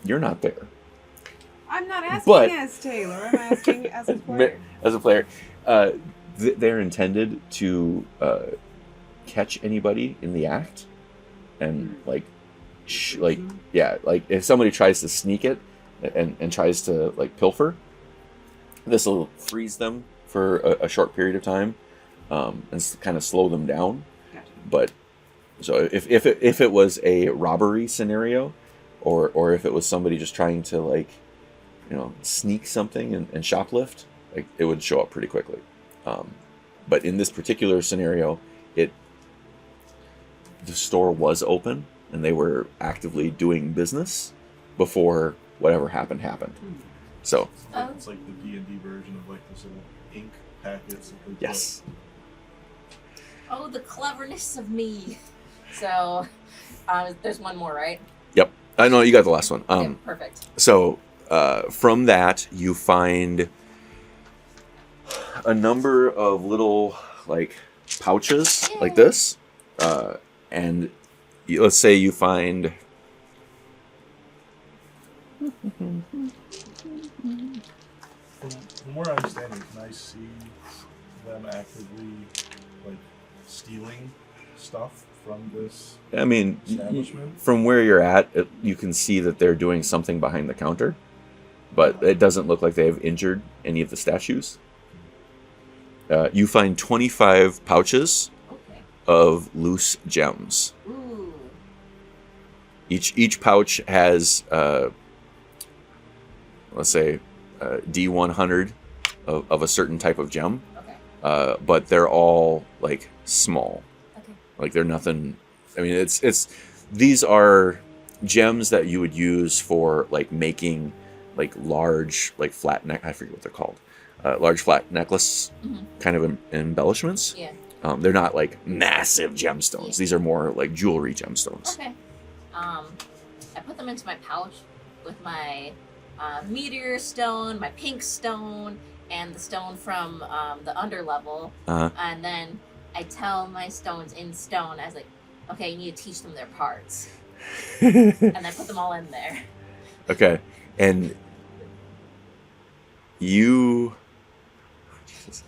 You're not there I'm not asking But- as Taylor. I'm asking as a player. as a player. They're intended to catch anybody in the act, and like, like yeah, like if somebody tries to sneak it and tries to like pilfer, this will freeze them for a short period of time, and kind of slow them down. Gotcha. But so if it was a robbery scenario, or if it was somebody just trying to like, sneak something and shoplift, like it would show up pretty quickly. But in this particular scenario, the store was open and they were actively doing business before whatever happened. So It's like the D&D version of like this little ink packets. That they yes, Oh, the cleverness of me. So, there's one more, right? yep. I know you got the last one. Okay, perfect. So from that, you find a number of little like pouches like this, and let's say you find. From where I'm standing, can I see them actively like stealing stuff from this I mean, establishment? from where you're at, you can see that they're doing something behind the counter, but it doesn't look like they have injured any of the statues. You find 25 pouches Okay. of loose gems. Ooh. Each pouch has, let's say, D100 of a certain type of gem, Okay. but they're all like small. Okay. Like they're nothing. I mean, these are gems that you would use for like making like large like flat neck. I forget what they're called. Large flat necklace Mhm. kind of embellishments. Yeah. They're not like massive gemstones. Yeah. These are more like jewelry gemstones. Okay. I put them into my pouch with my meteor stone, my pink stone, and the stone from the underlevel. Uh-huh. And then I tell my stones in stone, I was like, okay, you need to teach them their parts. And I put them all in there. Okay, and you. Jesus.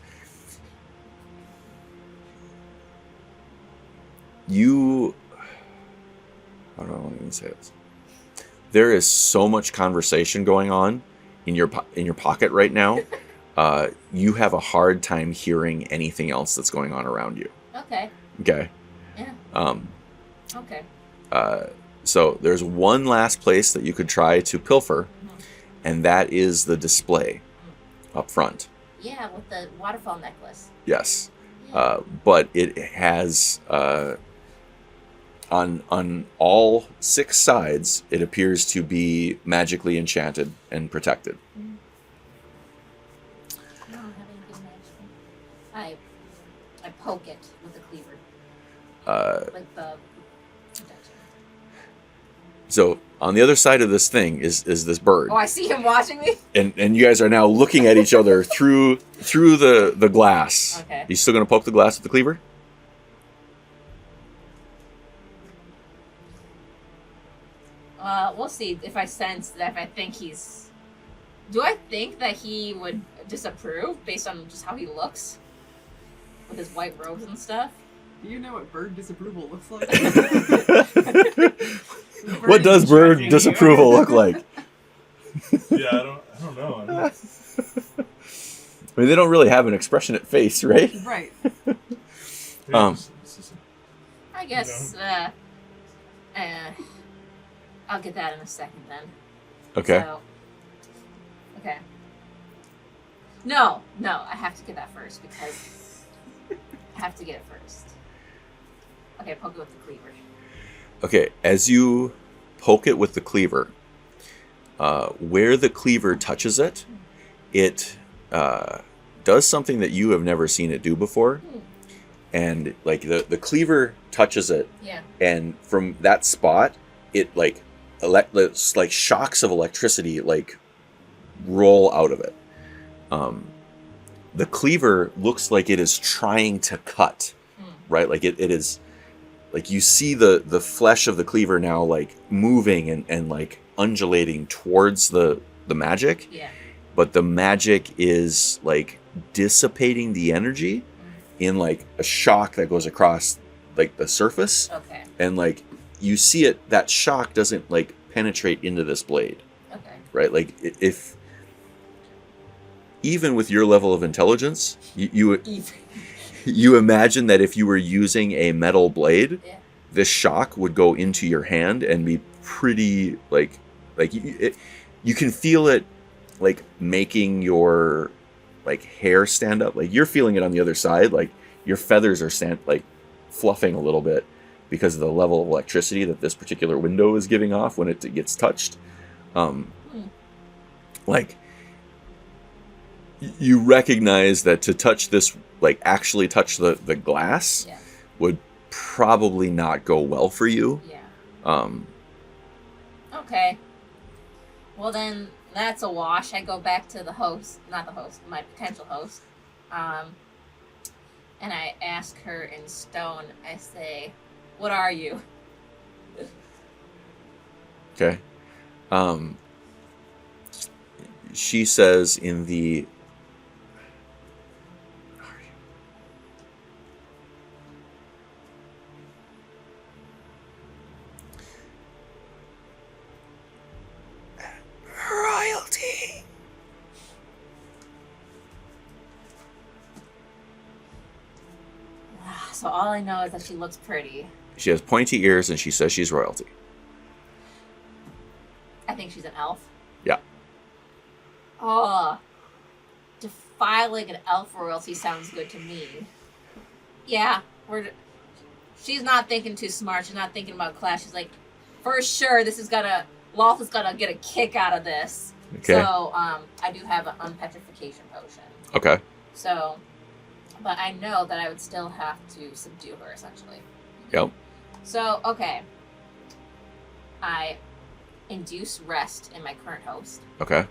You. How do I want to even say this? There is so much conversation going on in your pocket right now. You have a hard time hearing anything else that's going on around you. Okay. Okay. Yeah. Okay. So there's one last place that you could try to pilfer, Mhm. and that is the display up front. Yeah, with the waterfall necklace. Yes. Yeah. But it has on all 6 sides, it appears to be magically enchanted and protected. I don't have anything magical. I poke it with the cleaver. Like the protection. So on the other side of this thing is this bird. Oh, I see him watching me. And you guys are now looking at each other through the glass. Okay. You still gonna poke the glass with the cleaver? We'll see if I sense that if I think he's. Do I think that he would disapprove based on just how he looks? With his white robes and stuff? Do you know what bird disapproval looks like? What does bird disapproval look like? Yeah, I don't know. I mean, they don't really have an expressionate face, right? Right. I guess, I'll get that in a second then. Okay. So, okay. No, I have to get that first because I have to get it first. Okay, poke it with the cleaver. Okay, as you poke it with the cleaver, where the cleaver touches it, it does something that you have never seen it do before. And like the cleaver touches it, Yeah. and from that spot, it like shocks of electricity like roll out of it. The cleaver looks like it is trying to cut, right? Like it is, like you see the flesh of the cleaver now like moving and like undulating towards the magic. Yeah. But the magic is like dissipating the energy in like a shock that goes across like the surface. Okay. And like you see it, that shock doesn't like penetrate into this blade. Okay. Right? Like if even with your level of intelligence, you imagine that if you were using a metal blade, Yeah. this shock would go into your hand and be pretty like you can feel it like making your like hair stand up. Like you're feeling it on the other side, like your feathers are like fluffing a little bit because of the level of electricity that this particular window is giving off when it gets touched. Like you recognize that to touch this, like actually touch the glass, Yeah. would probably not go well for you. Yeah. Okay. Well then, that's a wash. I go back to the host, not the host, my potential host, and I ask her in stone. I say, "What are you?" Okay. She says in the royalty. So all I know is that she looks pretty. She has pointy ears and she says she's royalty. I think she's an elf. Yeah. Oh, defiling an elf royalty sounds good to me. Yeah, she's not thinking too smart. She's not thinking about class. She's like, for sure, Loth is gonna get a kick out of this. Okay. So, I do have an unpetrification potion. Okay. So, but I know that I would still have to subdue her, essentially. Yep. So, okay. I induce rest in my current host. Okay.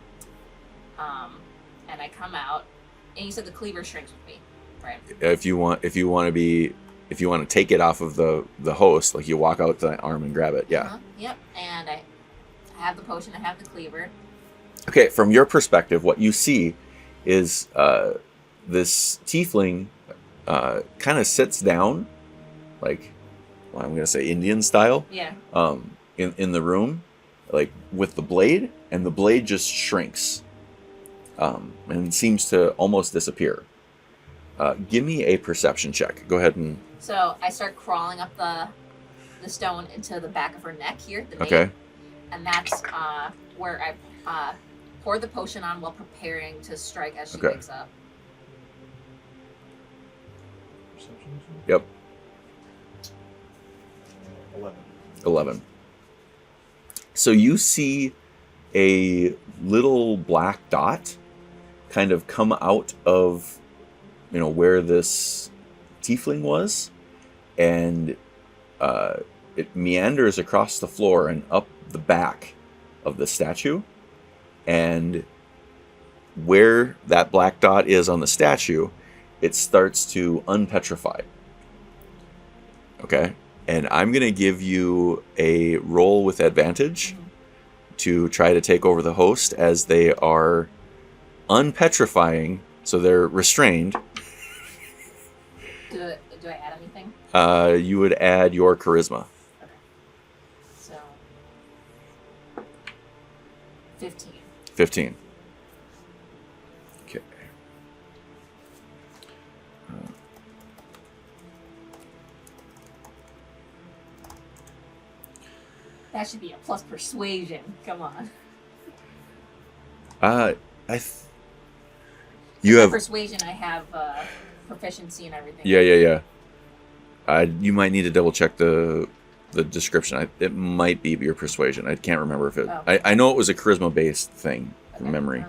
And I come out, and you said the cleaver shrinks with me, right? If you want to take it off of the host, like you walk out to that arm and grab it. Yeah. Uh-huh. Yep. And I have the potion. I have the cleaver. Okay. From your perspective, what you see is this tiefling kind of sits down, like, well, I'm going to say Indian style. Yeah. In the room, like with the blade, and the blade just shrinks, and seems to almost disappear. Give me a perception check. Go ahead and. So I start crawling up the stone into the back of her neck here. The Okay. nape, and that's where I pour the potion on while preparing to strike as she Okay. wakes up. perception? Yep. 11. 11. So you see a little black dot kind of come out of, where this tiefling was, and it meanders across the floor and up the back of the statue, and where that black dot is on the statue, it starts to unpetrify. Okay? And I'm going to give you a roll with advantage to try to take over the host as they are unpetrifying, so they're restrained. Do I add anything? You would add your charisma. Okay. So 15. 15. Okay. That should be a plus persuasion. Come on. You have persuasion. I have proficiency and everything. Yeah. You might need to double check the description. It might be your persuasion. I can't remember if it. Oh. I know it was a charisma based thing from Okay. memory.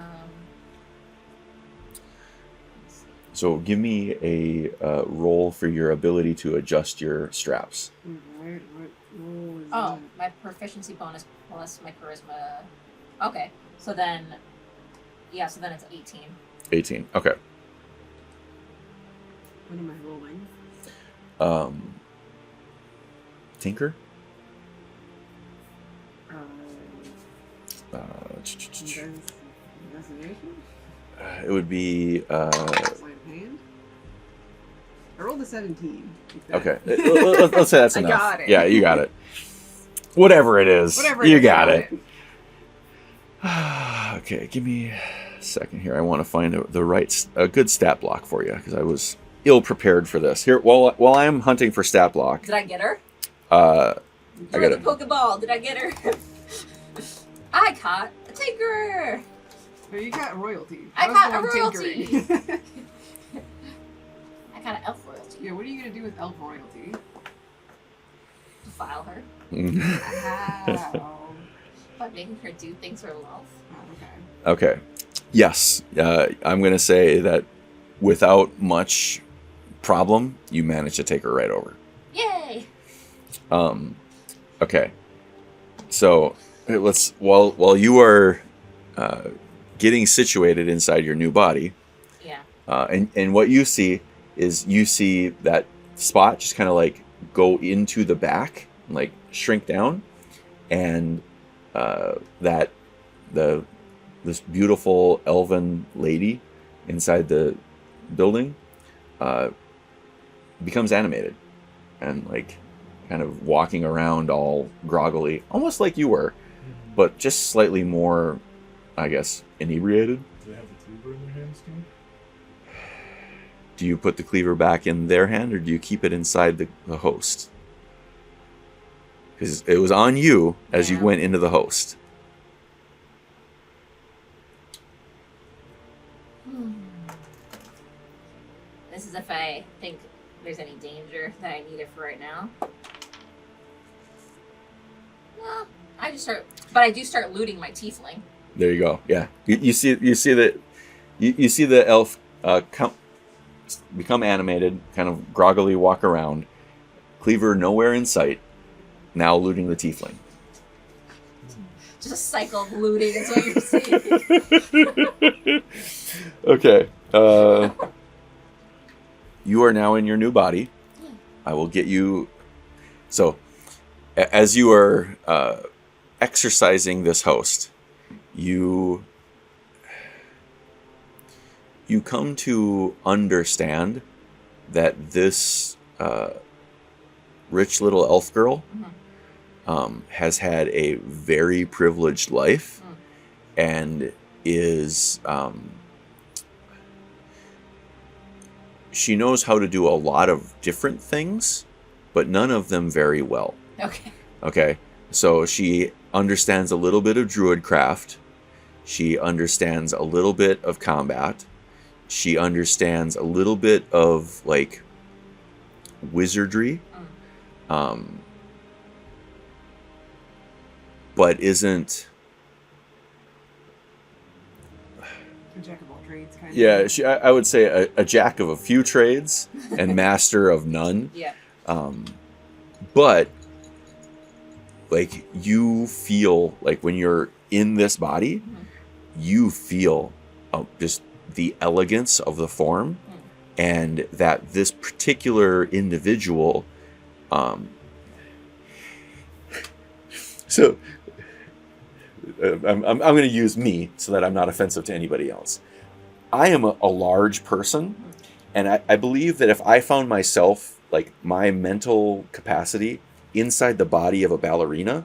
Let's see. So give me a roll for your ability to adjust your straps. Alright, what roll is Oh, that? my proficiency bonus plus my charisma. Okay, so then it's 18. 18. Okay. What am I rolling? Tinker. Investigation? It would be. Sleight of hand? I rolled a 17. Okay. Let's say that's I enough. got it. Yeah, you got it. Whatever it is, Whatever you it is, got I it. Okay, give me a second here. I want to find a good stat block for you because I was ill prepared for this. Here, while I'm hunting for stat block, Did I get her? I got Throw the it. Pokeball. Did I get her? I caught a tinker. No, you got royalty. I was got the a one royalty. tinkering. I got an elf royalty. Yeah, what are you going to do with elf royalty? Defile her How? by making her do things for love. Oh, okay. Okay. Yes, I'm going to say that without much problem, you managed to take her right over. Yay! Okay. So let's while you are getting situated inside your new body, Yeah. and what you see is that spot just kind of like go into the back, like shrink down, and this beautiful elven lady inside the building becomes animated and like kind of walking around all groggily, almost like you were, but just slightly more, I guess, inebriated. Do they have the cleaver in their hands too? Do you put the cleaver back in their hand, or do you keep it inside the host? Because it was on you as you Yeah. went into the host. This is if I think there's any danger that I need it for right now. Well, I do start looting my tiefling. There you go. Yeah, you see the elf become animated, kind of groggily walk around. Cleaver nowhere in sight. Now looting the tiefling. Just a cycle of looting is what you're seeing. Okay. You are now in your new body. I will get you. So, as you are exercising this host, you come to understand that this rich little elf girl has had a very privileged life and is she knows how to do a lot of different things, but none of them very well. Okay, so she understands a little bit of druidcraft. She understands a little bit of combat. She understands a little bit of like wizardry, but isn't. A jack of all trades kind Yeah, of. I would say a jack of a few trades and master of none. Yeah. But like you feel like when you're in this body, you feel just the elegance of the form, and that this particular individual. So I'm going to use me so that I'm not offensive to anybody else. I am a large person, and I believe that if I found myself, like my mental capacity inside the body of a ballerina,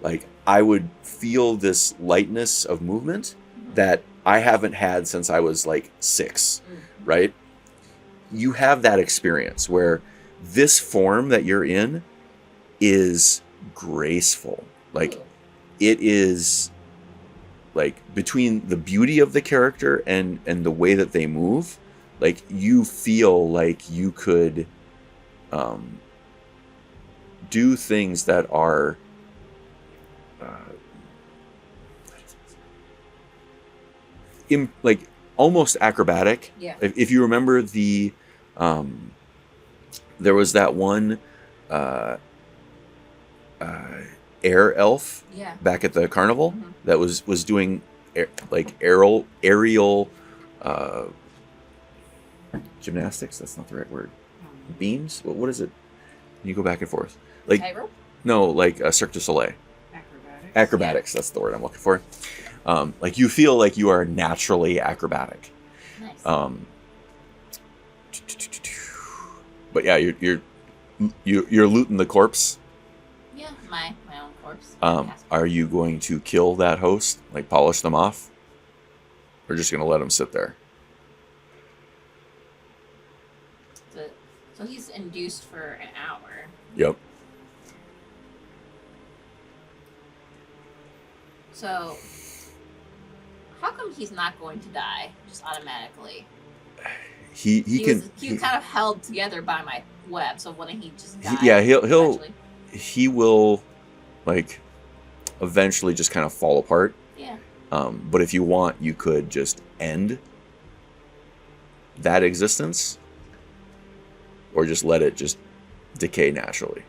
like I would feel this lightness of movement that I haven't had since I was like 6, right? You have that experience where this form that you're in is graceful. Like it is like between the beauty of the character and the way that they move, like you feel like you could do things that are like almost acrobatic. Yeah. If you remember the there was that one air elf back at the carnival that was doing aerial gymnastics. That's not the right word. Beams. What is it? You go back and forth. Like Tightrope? no, like Cirque du Soleil. Acrobatics. That's the word I'm looking for. Like you feel like you are naturally acrobatic. Nice. But yeah, you're looting the corpse. Yeah, my own corpse. Are you going to kill that host? Like polish them off? Or just going to let them sit there? So he's induced for an hour. Yep. So how come he's not going to die just automatically? He was kind of held together by my web, so wouldn't he just die? He will like eventually just kind of fall apart. Yeah. But if you want, you could just end that existence, or just let it just decay naturally.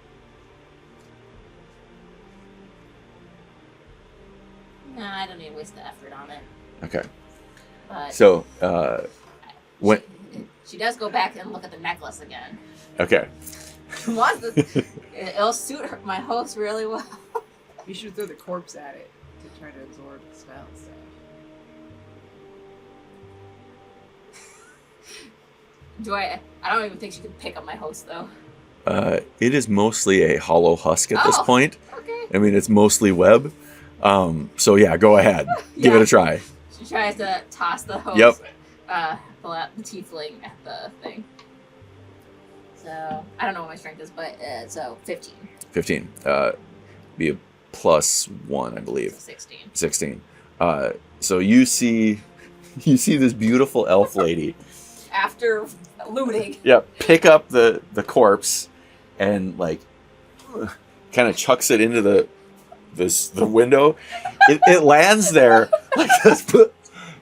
No, I don't need to waste the effort on it. Okay. But So when she does go back and look at the necklace again. Okay. It'll suit my host really well. You should throw the corpse at it to try to absorb the spell instead. I don't even think she could pick up my host though. It is mostly a hollow husk at this point. Okay. I mean, it's mostly web. So yeah, go ahead. Give it a try. She tries to toss the host. Yep. Pull out the tiefling at the thing. So I don't know what my strength is, but so 15. 15. Be a +1, I believe. 16. 16. So you see this beautiful elf lady. After looting. Yeah, pick up the corpse and like kind of chucks it into the window. It lands there like this,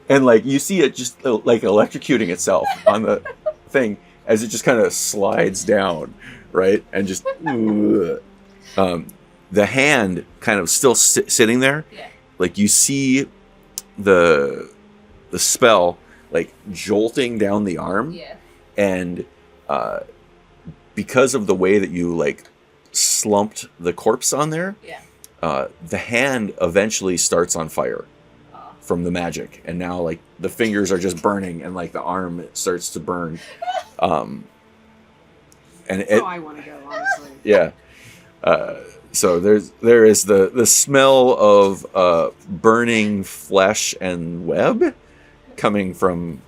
and like you see it just like electrocuting itself on the thing as it just kind of slides down, right? And just the hand kind of still sitting there. Yeah. Like you see the spell like jolting down the arm. Yeah. And because of the way that you like slumped the corpse on there, the hand eventually starts on fire from the magic, and now like the fingers are just burning, and like the arm starts to burn. And I want to go, honestly. Yeah. So there is the smell of burning flesh and web coming from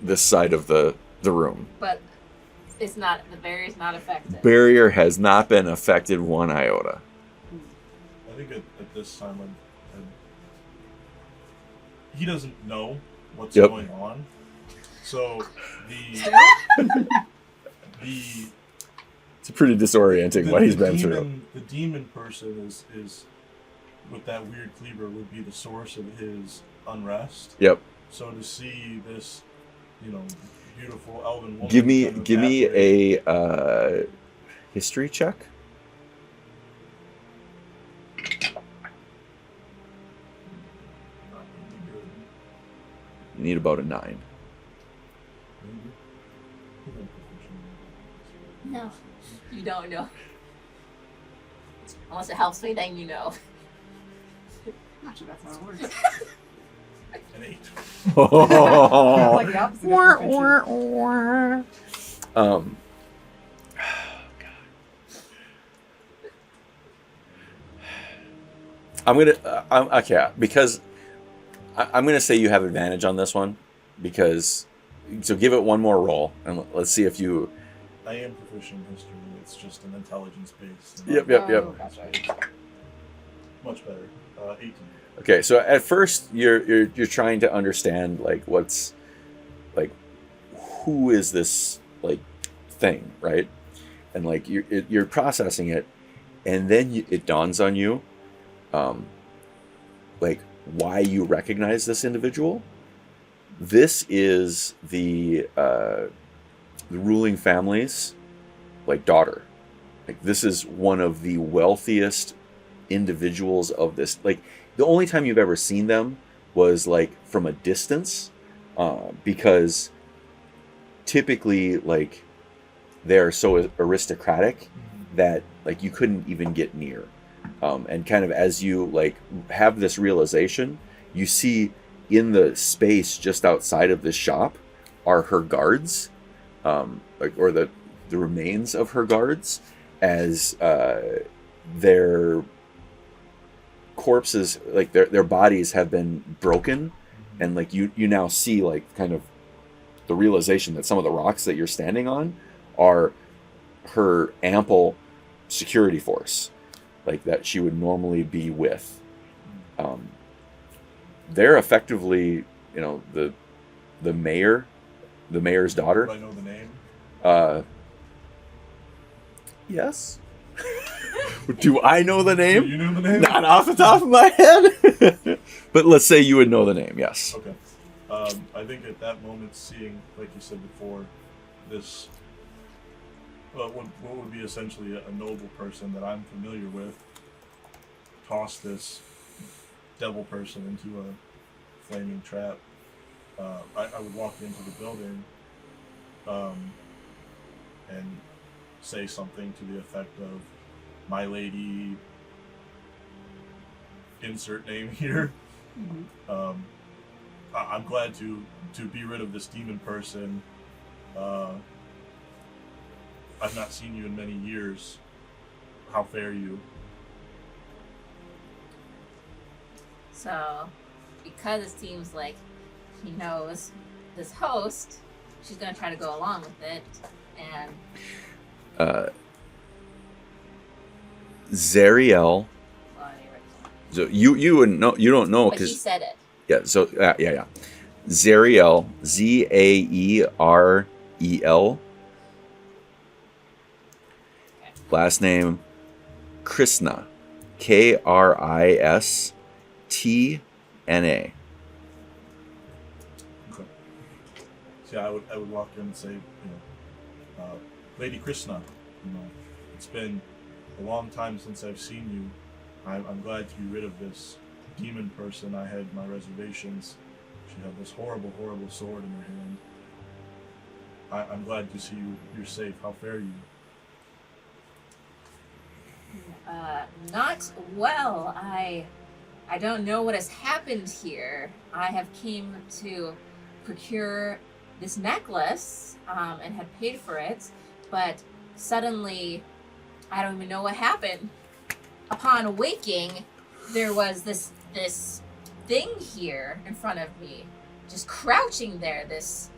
this side of the room. But it's not, the barrier's not affected. Barrier has not been affected one iota. I think at this time, he doesn't know what's going on. So the It's pretty disorienting what he's been through. The demon person is with that weird cleaver would be the source of his unrest. Yep. So to see this, beautiful elven woman. Give me a history check. You need about a 9. No, you don't know. Unless it helps me, then you know. Not sure that's how it works. An 8. Like the opposite of I'm gonna because I'm gonna say you have advantage on this one so give it one more roll and let's see if you. I am proficient in history. It's just an intelligence base. Yep. Gotcha. Much better. 18. Okay, so at first you're trying to understand who is this thing, right? And you're processing it, and then it dawns on you, why you recognize this individual. This is the ruling family's daughter. This is one of the wealthiest individuals of this. The only time you've ever seen them was from a distance, because typically they're so aristocratic that you couldn't even get near. And kind of as you have this realization, you see in the space just outside of this shop are her guards, or the remains of her guards, as their corpses, their bodies have been broken, and you now see kind of the realization that some of the rocks that you're standing on are her ample security force, that she would normally be with. They're effectively, the mayor's daughter. Do I know the name? Yes. Do I know the name? Do you know the name? Not off the top of my head. But let's say you would know the name, yes. Okay. I think at that moment, seeing, like you said before, this, what would be essentially a noble person that I'm familiar with, toss this devil person into a flaming trap. I would walk into the building and say something to the effect of, "My lady, insert name here. Mm-hmm. I'm glad to be rid of this demon person. I've not seen you in many years. How fare you?" So, because it seems like he knows this host, she's gonna try to go along with it, and Zariel. So you wouldn't know. You don't know but he because said it. yeah. So yeah. Zariel, Zaerel. Okay. Last name Krishna, Kristna. Okay. See, I would walk in and say, Lady Krishna, it's been a long time since I've seen you. I'm glad to be rid of this demon person. I had my reservations. She had this horrible, horrible sword in her hand. I'm glad to see you're safe. How fare you? Not well. I don't know what has happened here. I have came to procure this necklace and had paid for it, but suddenly I don't even know what happened. Upon awaking, there was this thing here in front of me, just crouching there, this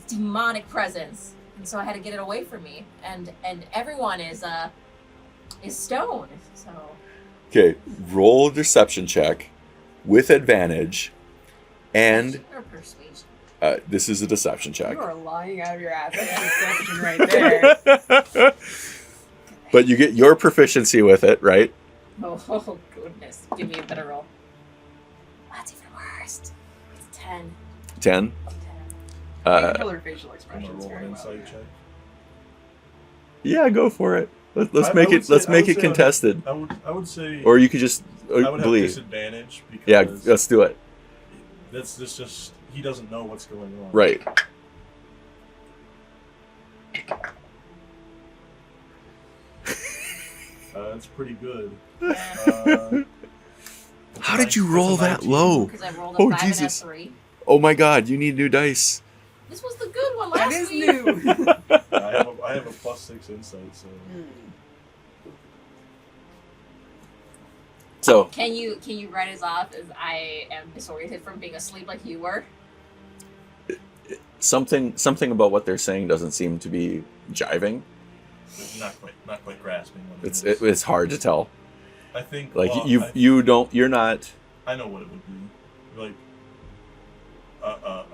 demonic presence, and so I had to get it away from me. And everyone is stoned. So Okay, roll a deception check with advantage, and or persuasion. this is a deception check. You are lying out of your ass. That's deception right there. But you get your proficiency with it, right? Oh, goodness. Give me a better roll. That's even worse. It's 10. 10. 10. I can tell her facial I'm expressions gonna roll very an well. insight check. Yeah, go for it. Let's I make would it. say- Let's I make would it say contested. I would say. Or you could just I would have believe. disadvantage because. Yeah, let's do it. This just he doesn't know what's going on. Right. That's pretty good. Yeah. How did you roll that low? Because I rolled a Oh, 5 Jesus. and a 3. Oh my God! You need new dice. This was the good one That last is week. new. I have a +6 insight, so So Can you write us off as I am disoriented from being asleep like you were? something about what they're saying doesn't seem to be jiving. not quite grasping what It's it is. it's hard to tell. I think Like well, you're not. I know what it would be. Like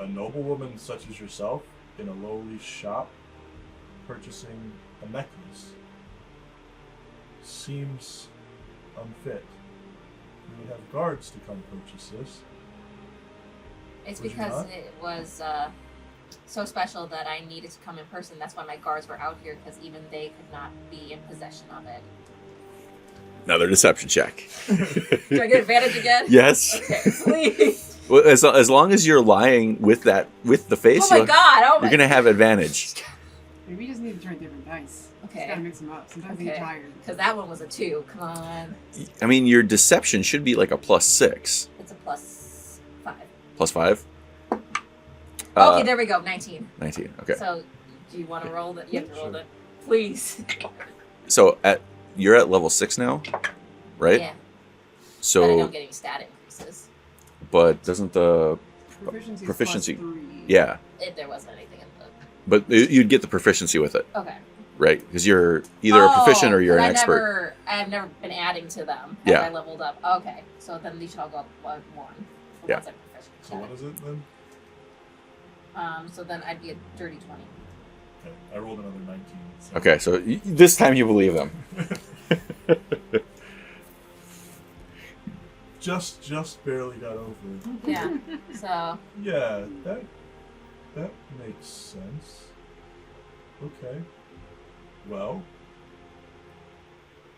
a noblewoman such as yourself in a lowly shop purchasing a necklace seems unfit. You would have guards to come purchase this. It's Would you because not? it was so special that I needed to come in person. That's why my guards were out here, because even they could not be in possession of it. Another deception check. Do I get advantage again? Yes. Okay, please. Well, as long as you're lying with the face, Oh my god! Oh my you're gonna have advantage. Maybe you just need to try different dice. Just gotta Okay. mix them up. Sometimes they Okay. get tired. Because that one was a 2. Come on. I mean, your deception should be like a +6, It's a +5. +5. Okay, there we go. 19. 19. Okay. So, do you want to roll that? You have to roll Sure. that. Please. So you're at level 6 now, right? Yeah. But I So, don't get any stat increases. but doesn't the Proficiency. Proficiency. Is +3. yeah? If there wasn't anything in the. But you'd get the proficiency with it, Okay. right? Because you're either a proficient or you're an expert. I've never been adding to them as Yeah. I leveled up. Okay. So then these should all go up 1. Yeah. Once I'm proficient. So what is it then? So then I'd be a dirty 20. Okay, I rolled another 19. So. Okay, so this time you believe them. just barely got over it. Yeah. So Yeah, that makes sense. Okay. Well,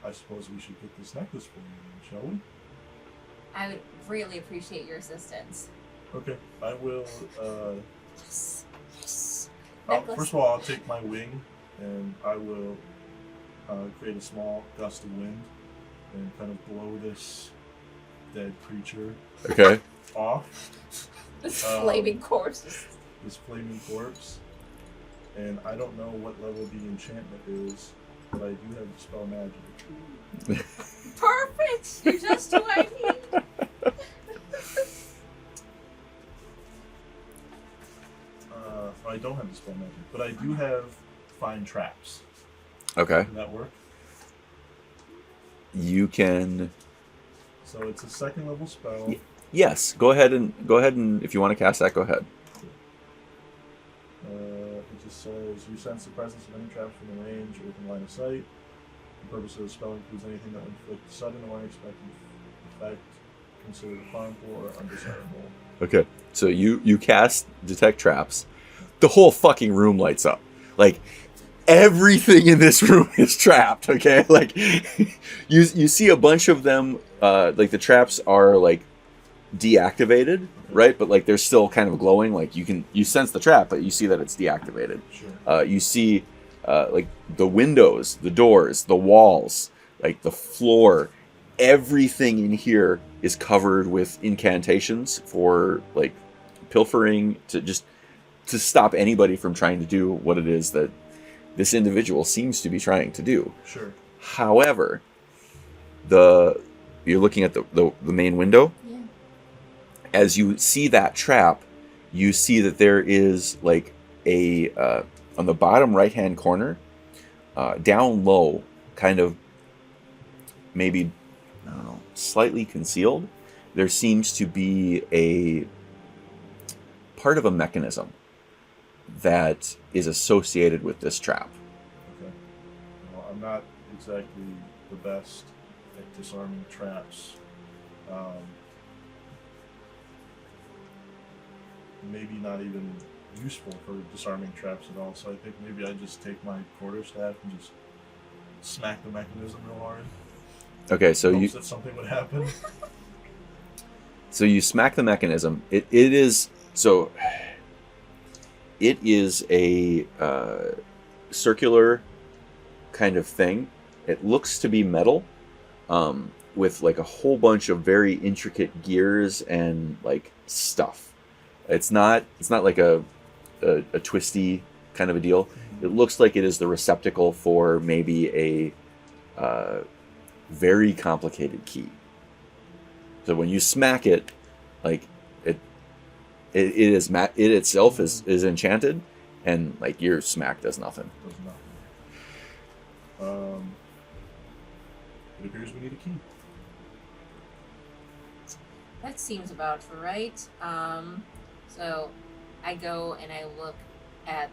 I suppose we should get this necklace for you, then, shall we? I would really appreciate your assistance. Okay. I will. Yes. Yes. First Necklace. of all, I'll take my wing and I will create a small gust of wind and kind of blow this dead creature Okay. off. This flaming corpse. This flaming corpse. And I don't know what level the enchantment is, but I do have dispel magic. Perfect. You're just who I need. I don't have dispel magic, but I do have find traps. Okay. Does that work? You can. So it's a second level spell. Yes. Go ahead and if you want to cast that, go ahead. It just says you sense the presence of any traps from the range or within line of sight. The purpose of the spell includes anything that would inflict sudden or unexpected effect considered harmful or undesirable. Okay. So you cast detect traps. The whole fucking room lights up. Like everything in this room is trapped. Okay. Like you see a bunch of them. Like the traps are like deactivated, right? But like they're still kind of glowing. Like you sense the trap, but you see that it's deactivated. Sure. You see like the windows, the doors, the walls, like the floor. Everything in here is covered with incantations for like pilfering to stop anybody from trying to do what it is that this individual seems to be trying to do. Sure. However, you're looking at the main window. Yeah. As you see that trap, you see that there is like a on the bottom right hand corner, down low, kind of maybe, I don't know, slightly concealed, there seems to be a part of a mechanism that is associated with this trap. Okay. Well, I'm not exactly the best at disarming traps. Maybe not even useful for disarming traps at all. So I think maybe I just take my quarterstaff and just smack the mechanism real hard. Okay, so Hopes that something would happen. So you smack the mechanism. It is a circular kind of thing. It looks to be metal, with like a whole bunch of very intricate gears and like stuff. It's not like a twisty kind of a deal. It looks like it is the receptacle for maybe a very complicated key. So when you smack it, like it itself is enchanted, and like your smack does nothing. Does nothing. It appears we need a key. That seems about right. So I go and I look at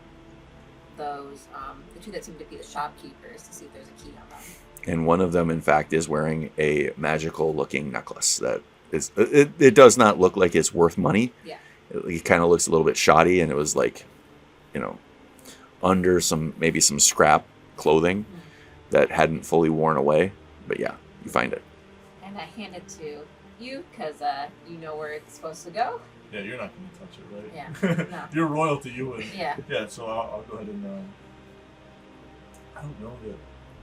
those, the two that seem to be the shopkeepers, to see if there's a key on them. And one of them, in fact, is wearing a magical-looking necklace that is. It does not look like it's worth money. Yeah. It kind of looks a little bit shoddy, and it was like, under some scrap clothing that hadn't fully worn away. But yeah, you find it. And I hand it to you because you know where it's supposed to go. Yeah, you're not going to touch it, right? Yeah. No. You're royalty, you would. Yeah. Yeah, so I'll go ahead and. I don't know yet.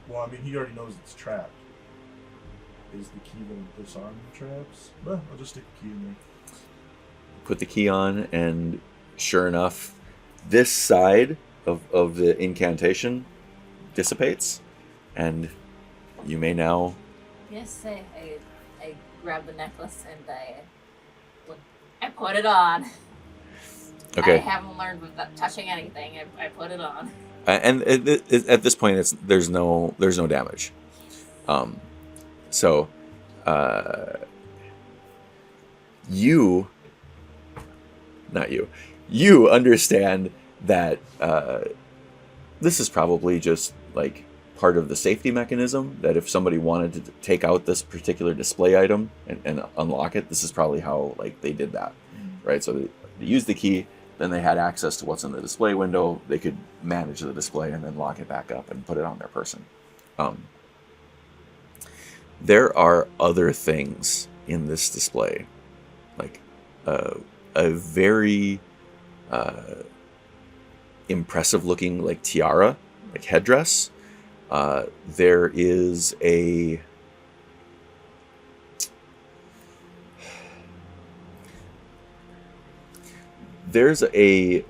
Well, I mean, he already knows it's trapped. Is the key going to disarm the traps? Well, I'll just stick the key in there. Put the key on, and sure enough, this side of the incantation dissipates, and you may now. Yes, I grab the necklace and I put it on. Okay. I haven't learned without touching anything. I put it on. And at this point, there's no damage. So, you understand that this is probably just like part of the safety mechanism, that if somebody wanted to take out this particular display item and unlock it, this is probably how like they did that, right? So they used the key, then they had access to what's in the display window, they could manage the display and then lock it back up and put it on their person. There are other things in this display, like a very impressive looking like tiara, like headdress. There is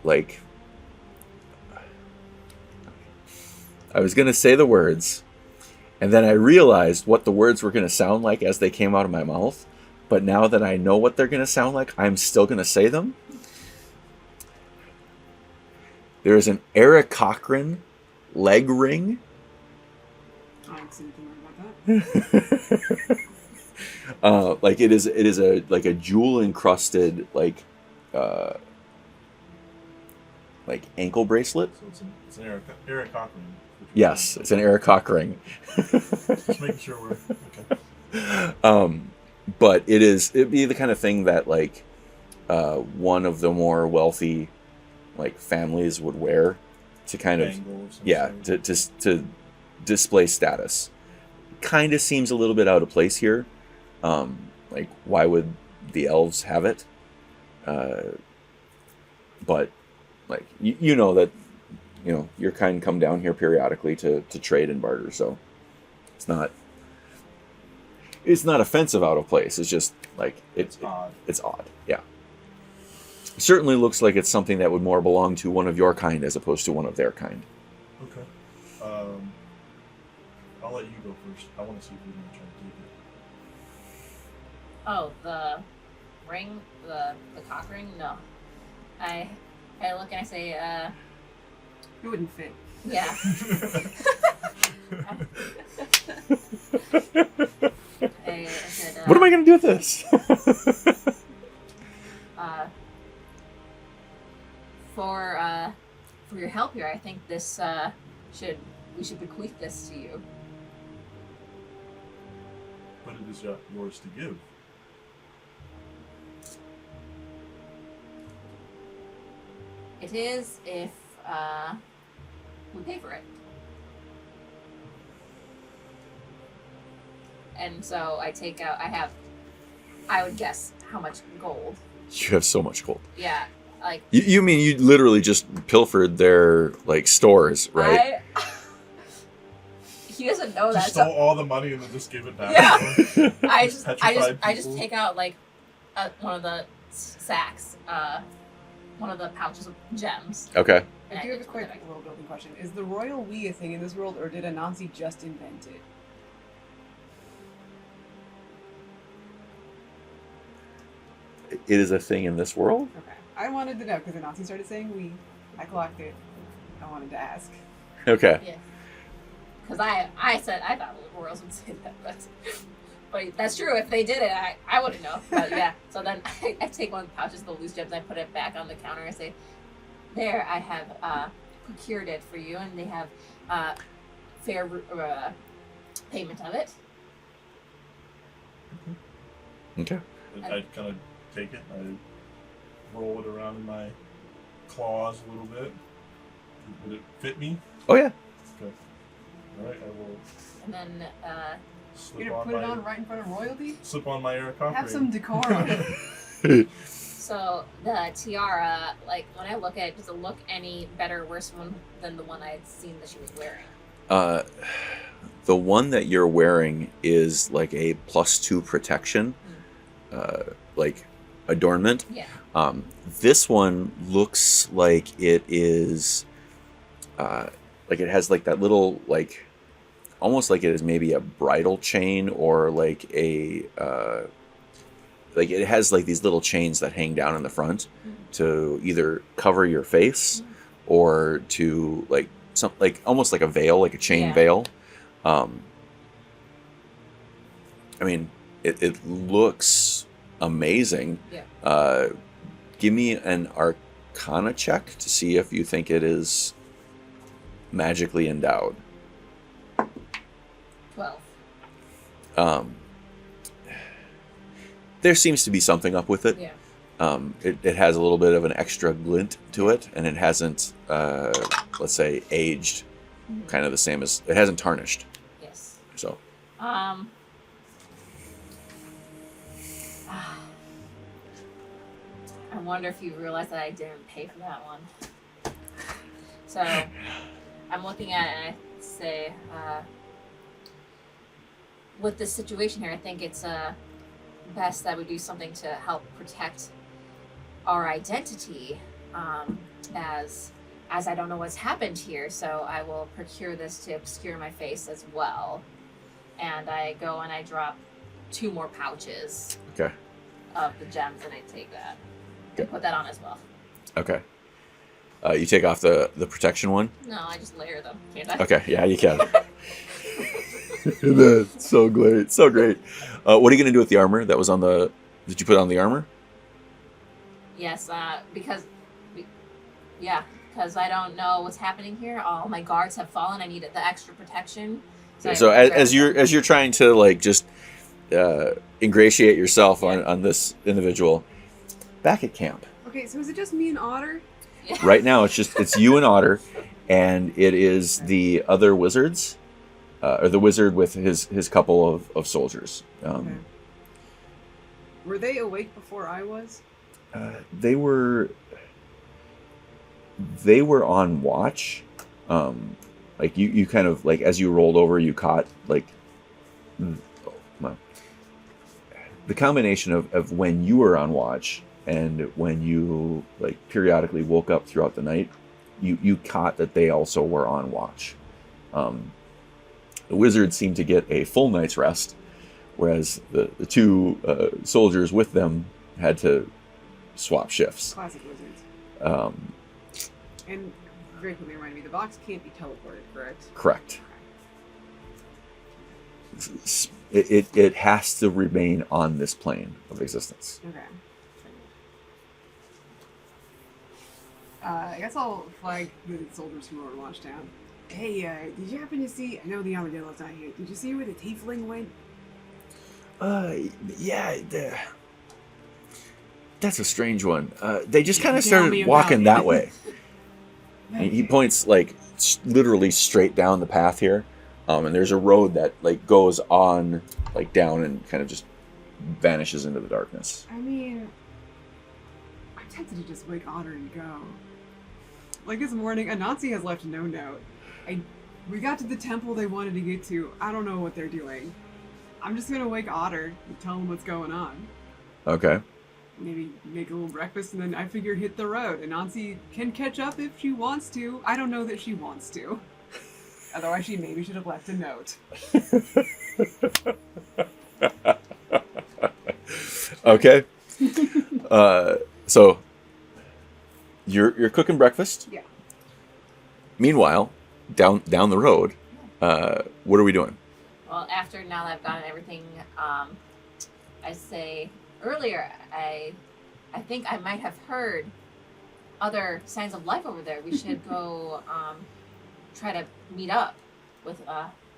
like, I was going to say the words, and then I realized what the words were going to sound like as they came out of my mouth. But now that I know what they're going to sound like, I'm still going to say them. There is an Eric Cochran leg ring. I don't see anything about that. Like it is a like a jewel encrusted like ankle bracelet. So it's an Eric Cochran. Yes, it's an Eric Cochran. Just making sure we're okay. But it'd be the kind of thing that like one of the more wealthy like families would wear to kind of to display status. Kind of seems a little bit out of place here. Like why would the elves have it? But like you know that your kind come down here periodically to trade and barter, so it's not offensive out of place. It's just like it's odd. It's odd. Yeah. It certainly looks like it's something that would more belong to one of your kind as opposed to one of their kind. Okay. I'll let you go first. I want to see if we're going to try to take it. Oh, the ring, the cock ring? No. I look and I say, It wouldn't fit. yeah. I said, What am I going to do with this? For your help here, I think this we should bequeath this to you. is yours to give. It is if we pay for it. And so I take out. I would guess how much gold. You have so much gold. Yeah, like You mean you literally just pilfered their like stores, right? He doesn't know Just that. stole all the money and then just give it back. Yeah. To him. I just Petrified take out like one of the sacks, one of the pouches of gems. Okay. and I do have a just put quick it back. little building question. Is the royal we a thing in this world, or did Anansi just invent it? It is a thing in this world? Okay. I wanted to know, because Anansi started saying we. I clocked it. I wanted to ask. Okay. Yeah. Because I said I thought the royals would say that, but that's true. If they did it, I wouldn't know. But yeah. So then I take one of the pouches of the loose gems, I put it back on the counter, and say, "There, I have procured it for you, and they have fair payment of it." Okay. I kind of take it. I roll it around in my claws a little bit. Would it fit me? Oh yeah. Okay. All right. I will And then slip You're gonna on put it my on right in front of royalty? slip on my Aircraft Have ring. some decorum. so the tiara, like when I look at it, does it look any better or worse than the one I had seen that she was wearing? The one that you're wearing is like a +2 protection, like adornment. Yeah. This one looks like it is, like it has like that little like, almost like it is maybe a bridal chain or like a, like it has like these little chains that hang down in the front to either cover your face or to like some like almost like a veil, like a chain veil. I mean, it looks amazing. Yeah. Give me an Arcana check to see if you think it is magically endowed. 12. There seems to be something up with it. Yeah. It has a little bit of an extra glint to it, and it hasn't, let's say, aged kind of the same as, it hasn't tarnished. Yes. So, I wonder if you realize that I didn't pay for that one. So I'm looking at it and I say, with this situation here, I think it's best that we do something to help protect our identity, as I don't know what's happened here. So I will procure this to obscure my face as well. And I go and I drop 2 more pouches okay. of the gems, and I take that and put that on as well. Okay. You take off the protection one? No, I just layer them, can't I? Okay, yeah, you can. That's so great. So great. What are you going to do with the armor that was on the... Did you put on the armor? Yes, because I don't know what's happening here. All my guards have fallen. I needed the extra protection. So as you're trying to like just ingratiate yourself on this individual, back at camp. Okay, so is it just me and Otter? Yeah. Right now, it's you and Otter, and it is the other wizards, or the wizard with his couple of soldiers. Okay. Were they awake before I was? They were on watch. Like you kind of like as you rolled over, you caught like the combination of when you were on watch and when you like periodically woke up throughout the night, you caught that they also were on watch. The wizards seemed to get a full night's rest, whereas the 2 soldiers with them had to swap shifts. Classic wizards. And very quickly remind me, the box can't be teleported, correct? Correct. It has to remain on this plane of existence. Okay. I guess I'll flag the soldiers who are on watch down. Hey, did you happen to see? I know the armadillo's not here. Did you see where the tiefling went? Yeah, that's a strange one. They just kind of Tell me started about walking it. that way. And he points like literally straight down the path here, and there's a road that like goes on like down and kind of just vanishes into the darkness. I mean, I'm tempted to just wake Otter and go. Like this morning, Anansi has left no note. We got to the temple they wanted to get to. I don't know what they're doing. I'm just gonna wake Otter and tell him what's going on. Okay. Maybe make a little breakfast, and then I figured hit the road. Anansi can catch up if she wants to. I don't know that she wants to. Otherwise, she maybe should have left a note. Okay. So you're cooking breakfast. Yeah. Meanwhile, down the road, what are we doing? Well, after now that I've gotten everything, I say earlier, I think I might have heard other signs of life over there. We should go try to meet up with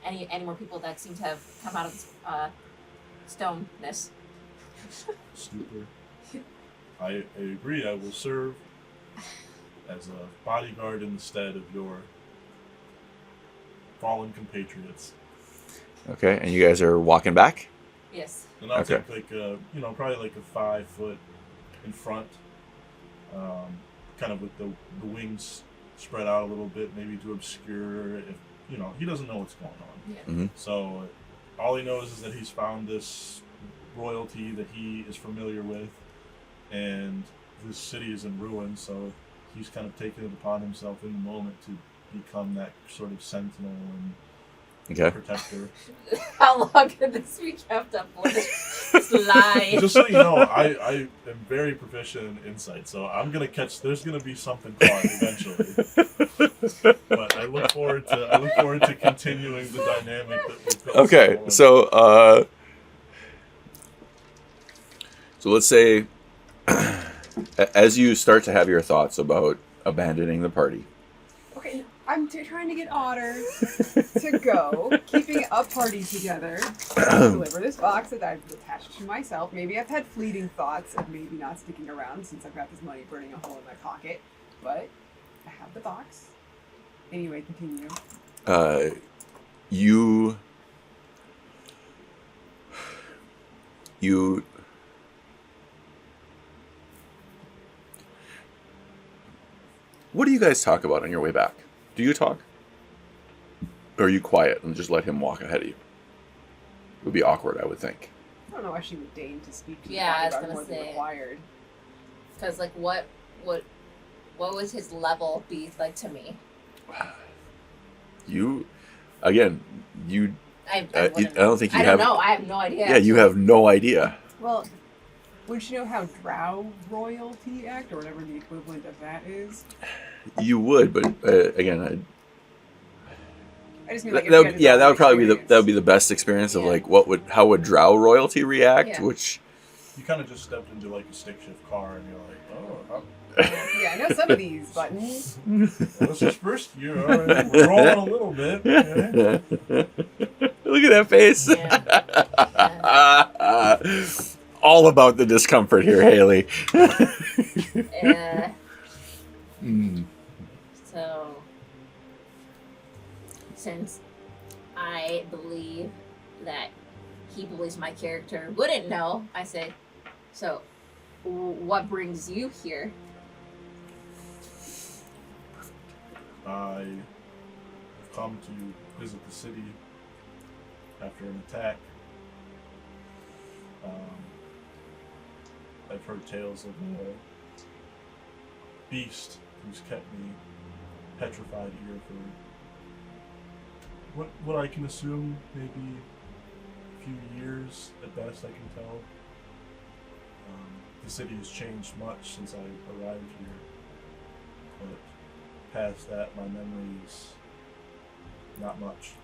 any more people that seem to have come out of stoneness. Stupid. I agree. I will serve as a bodyguard in the stead of your fallen compatriots. Okay, and you guys are walking back? Yes. And I'll Okay. take like a, probably like a 5 foot in front, kind of with the wings spread out a little bit, maybe to obscure if, he doesn't know what's going on. Yeah. Mm-hmm. So all he knows is that he's found this royalty that he is familiar with, and this city is in ruins, so he's kind of taken it upon himself in the moment to become that sort of sentinel and Okay. protector. How long could this be kept up for? This lie. Just so you know, I am very proficient in insight, so I'm gonna there's gonna be something caught eventually. But I look forward to continuing the dynamic that we've built. Okay, so let's say as you start to have your thoughts about abandoning the party. Okay, I'm trying to get Otter to go, keeping a party together, deliver this box that I've attached to myself. Maybe I've had fleeting thoughts of maybe not sticking around since I've got this money burning a hole in my pocket, but I have the box. Anyway, continue. You what do you guys talk about on your way back? Do you talk? Or are you quiet and just let him walk ahead of you? It would be awkward, I would think. I don't know why she would deign to speak to Yeah, I was about gonna more than say. required. Because like, what would his level be like to me? You, again, you. I I don't think you I have. don't know. I have no idea. Yeah, you have no idea. Well, would you know how Drow royalty act, or whatever the equivalent of that is? You would, but again, I just mean like, that would probably be the best experience of Yeah. like how would Drow royalty react, Yeah. which You kind of just stepped into like a stick shift car, and you're like, oh, Yeah, I know some of these buttons. well, this is first year. All right, we're rolling a little bit. Okay. look at that face. Yeah. All about the discomfort here, Haley. Mm. So, since I believe that he believes my character wouldn't know, I say, so what brings you here? I have come to visit the city after an attack. I've heard tales of a beast who's kept me petrified here for what I can assume maybe a few years at best, I can tell. The city has changed much since I arrived here, but past that, my memory is not much.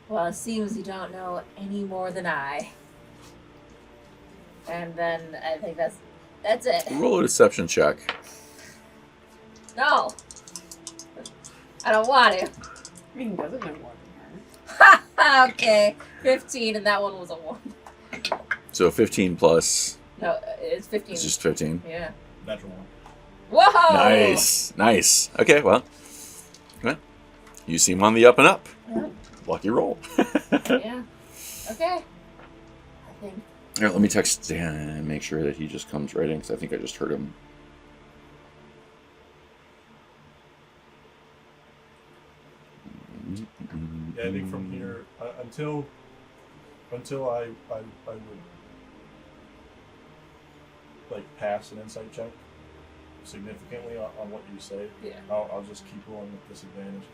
Well, it seems you don't know any more than I. And then I think that's it. Roll a deception check. No. I don't want to. I mean, he doesn't know more than her. Okay, 15, and that one was a 1. So 15 plus. No, it's 15. It's just 15. Yeah. Natural one. Whoa! Nice. Okay, well, you seem on the up and up. Yeah. Lucky roll. Yeah. Okay. I think. Here, let me text Dan and make sure that he just comes right in, because I think I just heard him. Yeah, I think from here until I would like pass an insight check significantly on what you say. Yeah. I'll just keep rolling with disadvantage.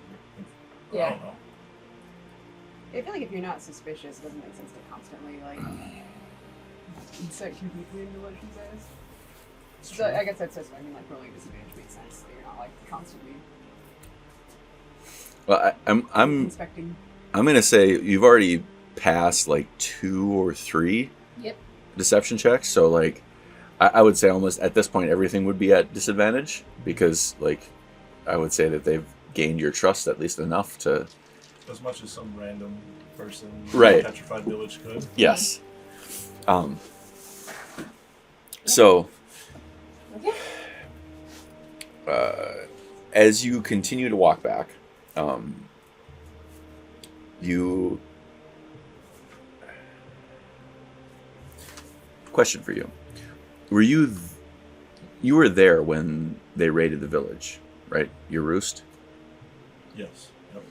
I Yeah. don't know. I feel like if you're not suspicious, it doesn't make sense to constantly like insight too deeply into what she says. It's So true. I guess that's just I mean like rolling disadvantage makes sense. That you're not like constantly Well, I'm inspecting. gonna say you've already passed like 2 or 3 Yep. deception checks, so like I would say almost at this point everything would be at disadvantage, because like I would say that they've gained your trust at least enough to. As much as some random person in Right. the Petrified Village could. Yes. So, Okay. as you continue to walk back, you. Question for you: Were you were there when they raided the village, right? Your roost. Yes. Yep.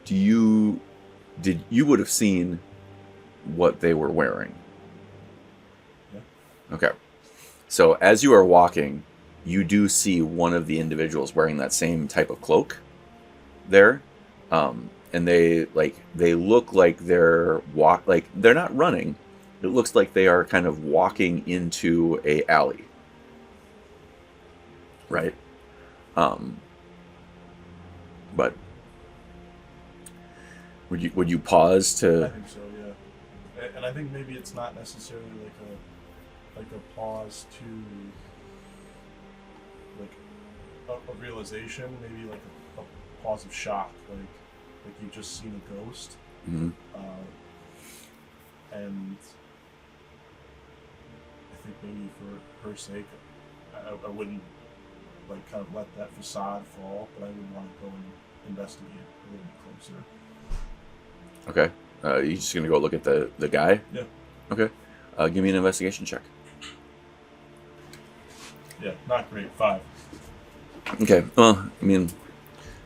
You would have seen what they were wearing? Yeah. Okay. So as you are walking, you do see one of the individuals wearing that same type of cloak there. And they look like they're not running. It looks like they are kind of walking into a alley. Right? But would you pause I to? think so, yeah. And I think maybe it's not necessarily like a pause to like a realization, maybe like a pause of shock, like you've just seen a ghost. Mhm. And I think maybe for her sake, I wouldn't like kind of let that facade fall, but I would want to go and investigate a little bit closer. Okay. You just gonna go look at the guy? Yeah. Okay. Give me an investigation check. Yeah, not great. 5. Okay. Well, I mean,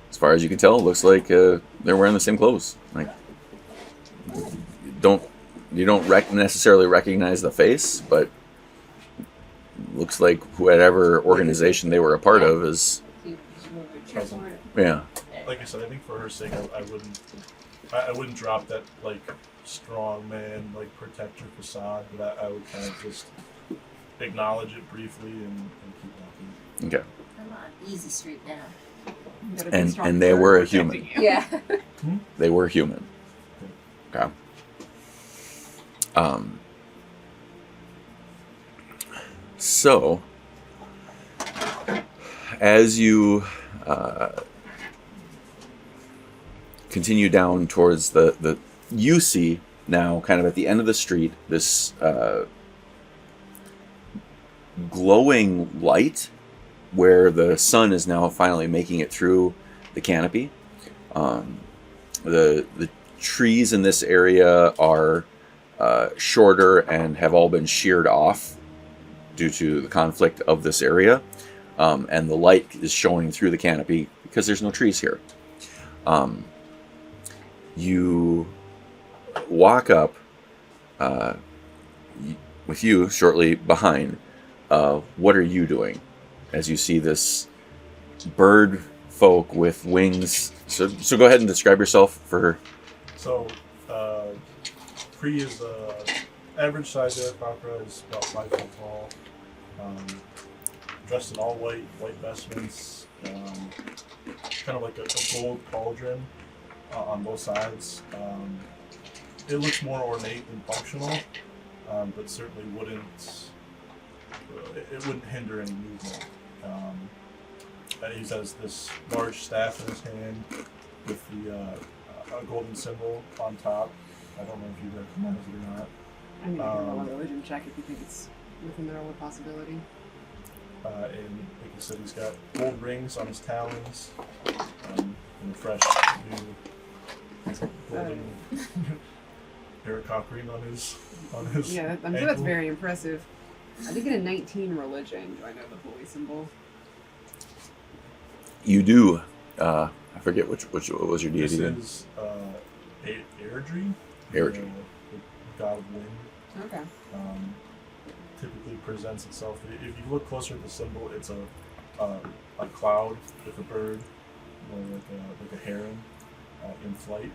as far as you can tell, it looks like they're wearing the same clothes. Like, you don't necessarily recognize the face, but looks like whatever organization they were a part of is. Yeah. Like I said, I think for her sake, I wouldn't drop that like strong man like protector facade, but I would kind of just acknowledge it briefly and keep walking. Okay. I'm on easy street now. And they were a human. Yeah. They were human. Okay. So, as you continue down towards you see now, kind of at the end of the street, this glowing light where the sun is now finally making it through the canopy. The trees in this area are shorter and have all been sheared off due to the conflict of this area. And the light is showing through the canopy because there's no trees here. You walk up with you shortly behind. What are you doing as you see this bird folk with wings? So go ahead and describe yourself for. So, Kree is average size Aircopter, is about 5 foot tall. Dressed in all white vestments, kind of like a gold cauldron on both sides. It looks more ornate than functional, but certainly wouldn't hinder any movement. And he has this large staff in his hand with the a golden symbol on top. I don't know if you recognize it or not. I mean, I can roll a religion check if you think it's within the realm of possibility. And like I said, he's got gold rings on his talons, and a fresh new golden paracock ring on his. Yeah, I'm sure that's very impressive. I did get a 19 religion. Do I know the holy symbol? You do. I forget what was your deity. This is Airdrie. Airdrie. The god of wind. Okay. Typically presents itself. If you look closer at the symbol, it's a cloud with a bird, or like a heron in flight,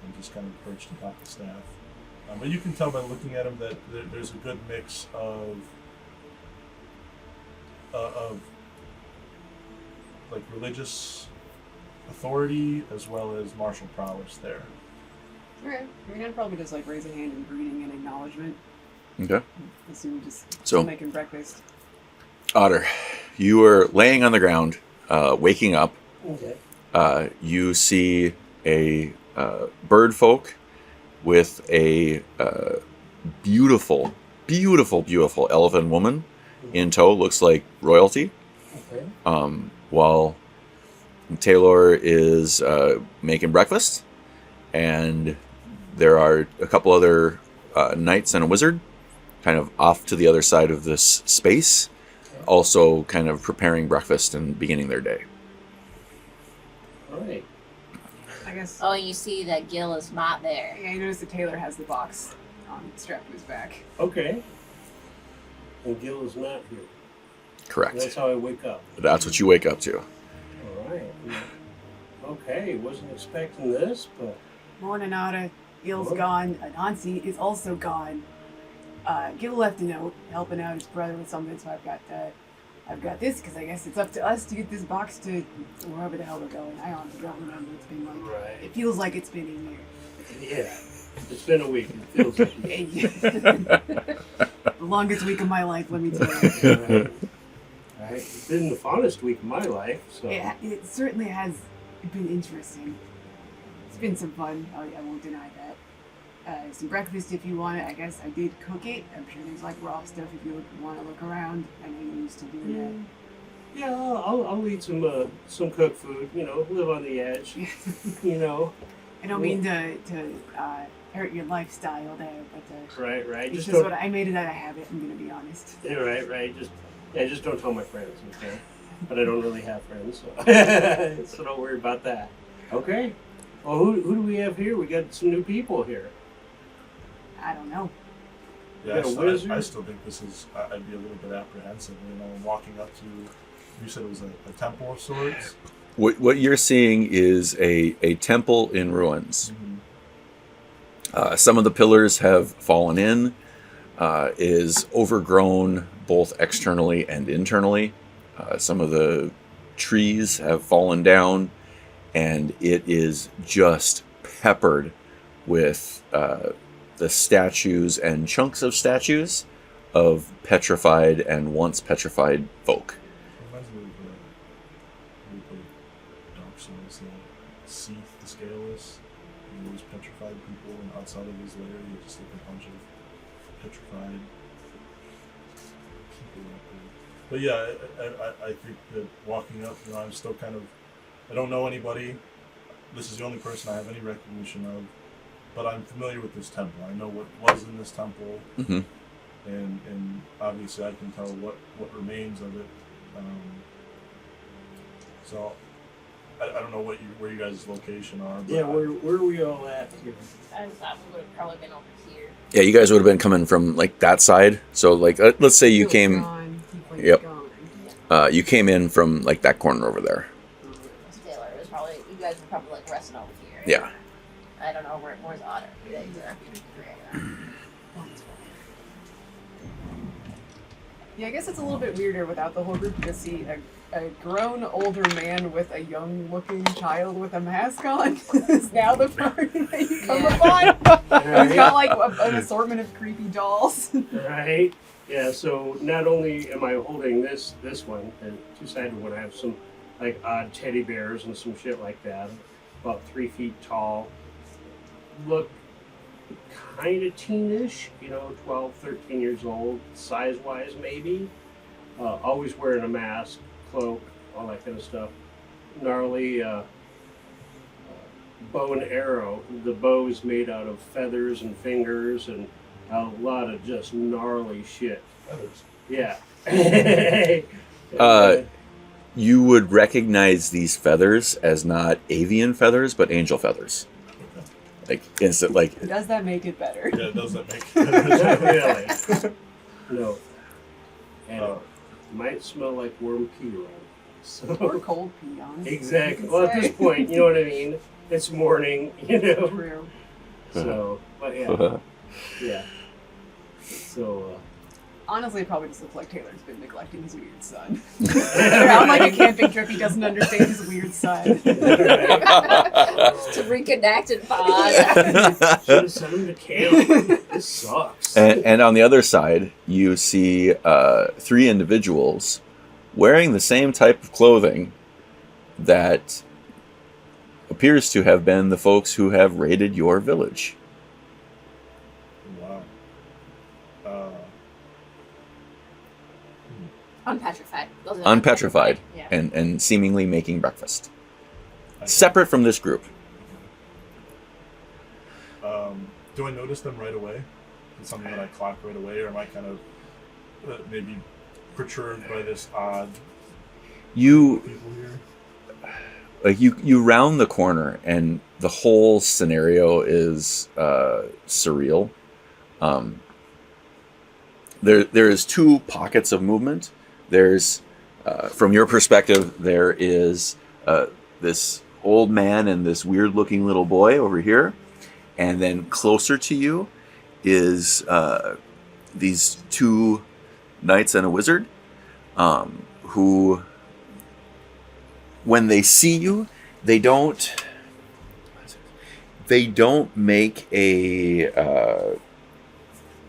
and just kind of perched atop the staff. But you can tell by looking at him that there's a good mix of like religious authority as well as martial prowess there. Okay. I mean, I'd probably just like raise a hand in greeting and acknowledgement. Okay. Assume just So making breakfast. Otter, you are laying on the ground, waking up. Okay. You see a bird folk with a beautiful elven woman in tow. Looks like royalty. Okay. While Taylor is making breakfast, and there are a couple other knights and a wizard kind of off to the other side of this space, also kind of preparing breakfast and beginning their day. All right. I guess. Oh, you see that Guil is not there. Yeah, you notice that Taylor has the box strapped to his back. Okay. And Guil is not here. Correct. That's how I wake up. That's what you wake up to. All right. Okay. Wasn't expecting this, but Morning, Otter. Gil's gone. Anansi is also gone. Guil left a note helping out his brother with something, so I've got this because I guess it's up to us to get this box to wherever the hell we're going. I honestly don't remember. It's been like right. it feels like it's been a year. Yeah. It's been a week. It feels like the longest week of my life, let me tell you. right. Right. It's been the funnest week of my life. So. Yeah, it certainly has been interesting. It's been some fun. I won't deny that. Some breakfast if you want it. I guess I did cook it. I'm sure there's like raw stuff if you want to look around. I know you're used to doing that. Yeah, I'll eat some cooked food. You know, live on the edge. You know. I don't mean to hurt your lifestyle there, but Right. it's Just just don't. what I made it out of habit. I'm gonna be honest. Yeah, right. Just don't tell my friends, okay? But I don't really have friends, so don't worry about that. Okay. Well, who do we have here? We got some new people here. I don't know. Yeah, You got a wizard? I still think this is. I'd be a little bit apprehensive, walking up to. You said it was a temple of sorts. What you're seeing is a temple in ruins. Mm-hmm. Some of the pillars have fallen in. It is overgrown both externally and internally. Some of the trees have fallen down, and it is just peppered with the statues and chunks of statues of petrified and once petrified folk. Reminds me of we played Dark Souls. Seath, the Scaleless. He was petrified people, and outside of his lair, you just like a bunch of petrified people out there. But yeah, I think that walking up, I'm still kind of. I don't know anybody. This is the only person I have any recognition of. But I'm familiar with this temple. I know what was in this temple, Mm-hmm. and obviously I can tell what remains of it. So I don't know where you guys' location are. But Yeah, where are we all at here? I thought we would have probably been over here. Yeah, you guys would have been coming from like that side. So like, let's say you Gil's came, gone. Tiefling's Yep. gone. you came in from like that corner over there. Taylor, it was probably you guys were probably like resting over here. Yeah. I don't know where's Otter. Yeah, Yeah, I guess it's a little bit weirder without the whole group to see a grown older man with a young looking child with a mask on. Is now the party that you come upon. He's got like an assortment of creepy dolls. Right. Yeah. So not only am I holding this one, and two-sided one, I have some like odd teddy bears and some shit like that, about 3 feet tall. look kind of teenish, 12, 13 years old, size-wise maybe. Always wearing a mask, cloak, all that kind of stuff. Gnarly bow and arrow. The bow is made out of feathers and fingers and a lot of just gnarly shit. Feathers. Yeah. You would recognize these feathers as not avian feathers, but angel feathers. Like instant, like. Does that make it better? Yeah, does that make Not really. No. And it might smell like worm pee roll. Or So cold pee, honestly. exactly. Well, at this point, you know what I mean. It's morning, True. So, but yeah, yeah. So. Honestly, it probably just looks like Taylor's been neglecting his weird son. They're on like a camping trip, he doesn't understand his weird son. To reconnect and bond. Should have sent him to camp. This sucks. And on the other side, you see 3 individuals wearing the same type of clothing that appears to have been the folks who have raided your village. Wow. Unpetrified. Those are Unpetrified. Yeah. And seemingly making breakfast. Separate from this group. Do I notice them right away? Is it something that I clock right away, or am I kind of maybe perturbed by this odd You people here? like you round the corner and the whole scenario is surreal. There is 2 pockets of movement. There's from your perspective, there is this old man and this weird looking little boy over here, and then closer to you is these 2 knights and a wizard who, when they see you, they don't make a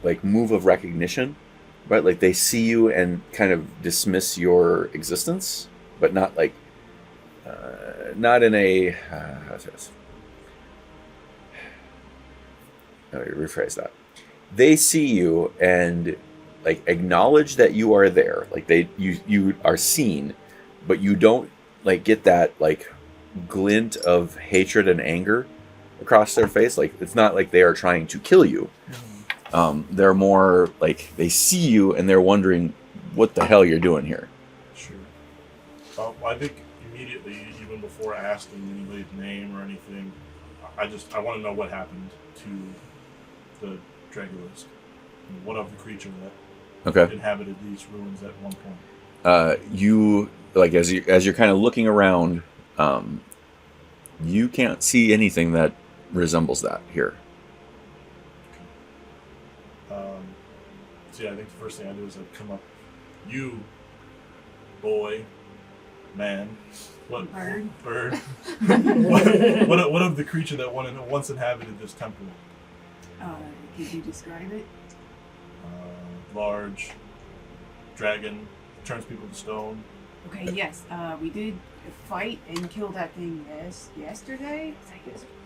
like move of recognition, right? Like they see you and kind of dismiss your existence, but not like not in a how's this? Let me rephrase that. They see you and like acknowledge that you are there, like you are seen, but you don't like get that like glint of hatred and anger across their face. Like it's not like they are trying to kill you. They're more like they see you and they're wondering what the hell you're doing here. Sure. I think immediately, even before asking anybody's name or anything, I want to know what happened to the Dragulist. What of the creature that Okay. inhabited these ruins at one point? You like as you're kind of looking around, you can't see anything that resembles that here. So yeah, I think the first thing I do is I come up. You, boy, man, what Bird. what of the creature that once inhabited this temple? Could you describe it? Large, dragon, turns people to stone. Okay, yes. We did fight and kill that thing yesterday.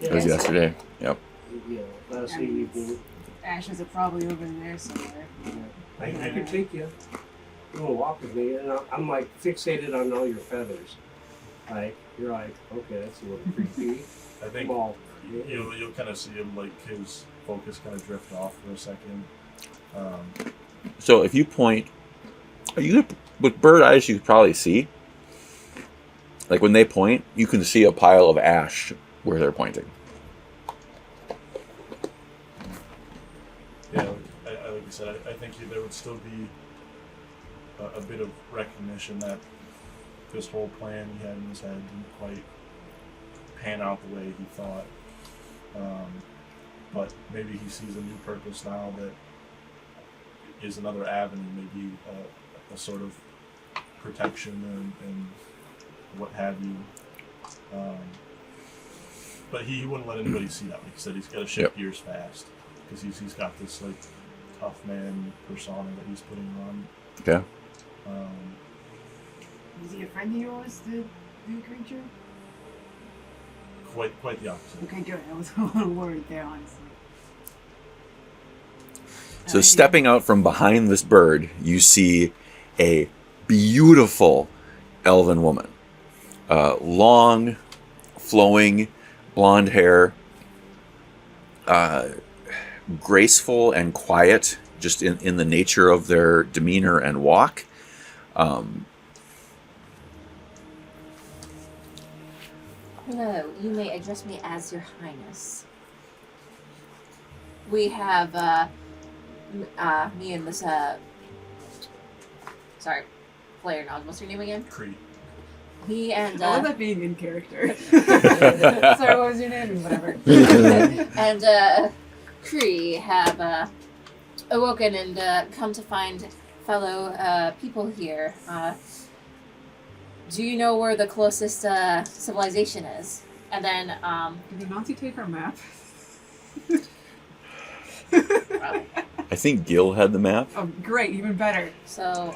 It was yesterday. Yep. Yeah, last evening. Ashes are probably over there somewhere. I could take you. You want to walk with me? And I'm like fixated on all your feathers. Like you're like, okay, that's a little creepy. I think Ball. you'll kind of see him like his focus kind of drift off for a second. So if you point, with bird eyes, you could probably see. Like when they point, you can see a pile of ash where they're pointing. Yeah, like I said, I think there would still be a bit of recognition that this whole plan he had in his head didn't quite pan out the way he thought. But maybe he sees a new purpose now that is another avenue, maybe a sort of protection and what have you. But he wouldn't let anybody see that. Like he said, he's got to shift gears fast because he's got this like tough man persona that he's putting on. Okay. Was he a friend of yours, the creature? quite the opposite. Okay, good. I was a little worried there, honestly. So stepping out from behind this bird, you see a beautiful elven woman. Long, flowing, blonde hair, graceful and quiet, just in the nature of their demeanor and walk. Hello, you may address me as Your Highness. We have, me and this, sorry, player knowledge. What's your name again? Kree. Me and, I love that being in character. Sorry, what was your name? Whatever. and, Kree have, awoken and, come to find fellow, people here. Do you know where the closest, civilization is? And then, Did the Nazi take our map? I think Guil had the map. Oh, great, even better. so,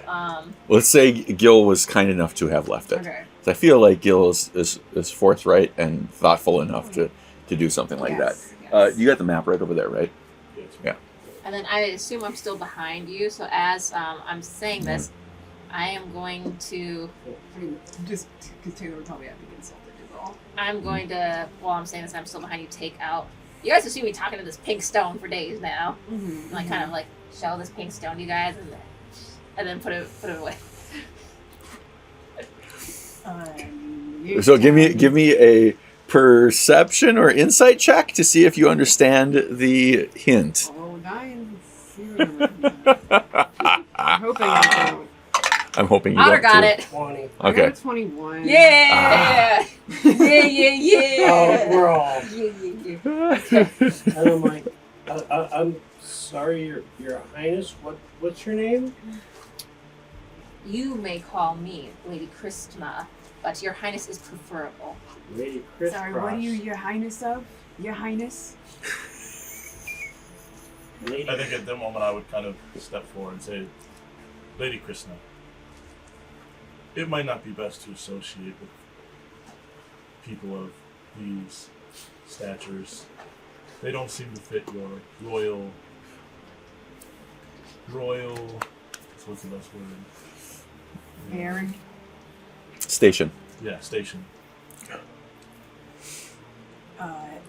Let's say Guil was kind enough to have left it. Okay. So I feel like Guil is forthright and thoughtful enough to do something like Yes, that. yes. You got the map right over there, right? Yes. Yeah. and then I assume I'm still behind you, so as, I'm saying this, I am going to, I mean, just because Taylor would probably have to get insulted as well. I'm going to, while I'm saying this, I'm still behind you, take out, you guys have seen me talking to this pink stone for days now. Mm-hmm. Like, kind of like, show this pink stone to you guys, and then put it away. So give me a perception or insight check to see if you understand the hint. Oh, 9, 0. I'm hoping I don't. I'm hoping you Otter don't got too. it. 20. I Okay. got 21. Yeah! Yeah! Oh, we're all. Yeah. And I'm like, I'm sorry, Your Highness. What's your name? You may call me Lady Christma, but Your Highness is preferable. Lady Chris. Sorry, what are you, Your Highness of? Your Highness? Lady. I think at that moment I would kind of step forward and say, Lady Krishna, it might not be best to associate with people of these statures. They don't seem to fit your royal, what's the best word? Aaron? Station. Yeah, station.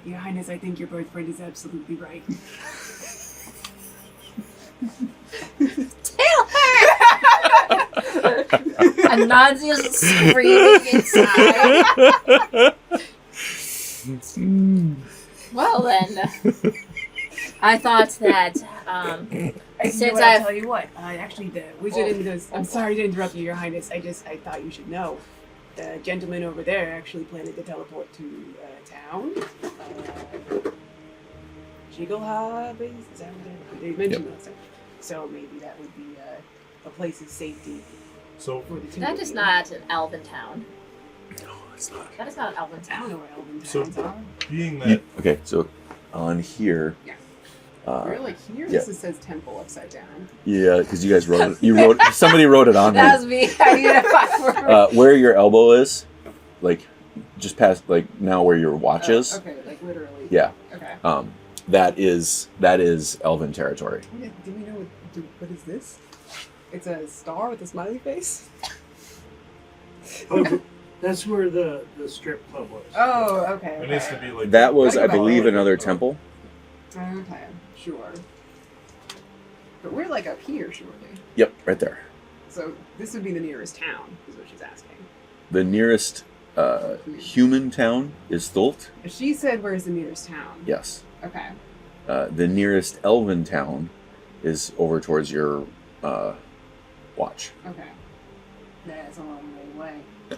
Your Highness, I think your boyfriend is absolutely right. Anansi is screaming inside. Well then, I thought that since I'll I've tell you what, actually the wizard in this, I'm sorry to interrupt you, Your Highness, I thought you should know. The gentleman over there actually planning to teleport to town. Jigglehob, is that what they mentioned that? So maybe that would be a place of safety So for the two that of is you. not an elven town. No, it's not. That is not an elven I don't town. know where Elven So- towns are. being that Okay, so on here. Yeah. Uh, Really? Here yeah. this says temple upside down. yeah, because you guys wrote it. Somebody wrote it on That there. was me. I needed a 5 word. Where your elbow is, like just past, like now where your watch is. Okay, like literally. Yeah. Okay. That is Elven territory. Do we know what is this? It's a star with a smiley face? Oh, that's where the strip club was. Oh, okay. it needs to be like That was, I Think about believe, it. another temple. Okay, sure. But we're like up here, surely. Yep, right there. So this would be the nearest town, is what she's asking. The nearest human town is Thult. She said, where's the nearest town? Yes. Okay. The nearest elven town is over towards your watch. Okay. That's a long way away.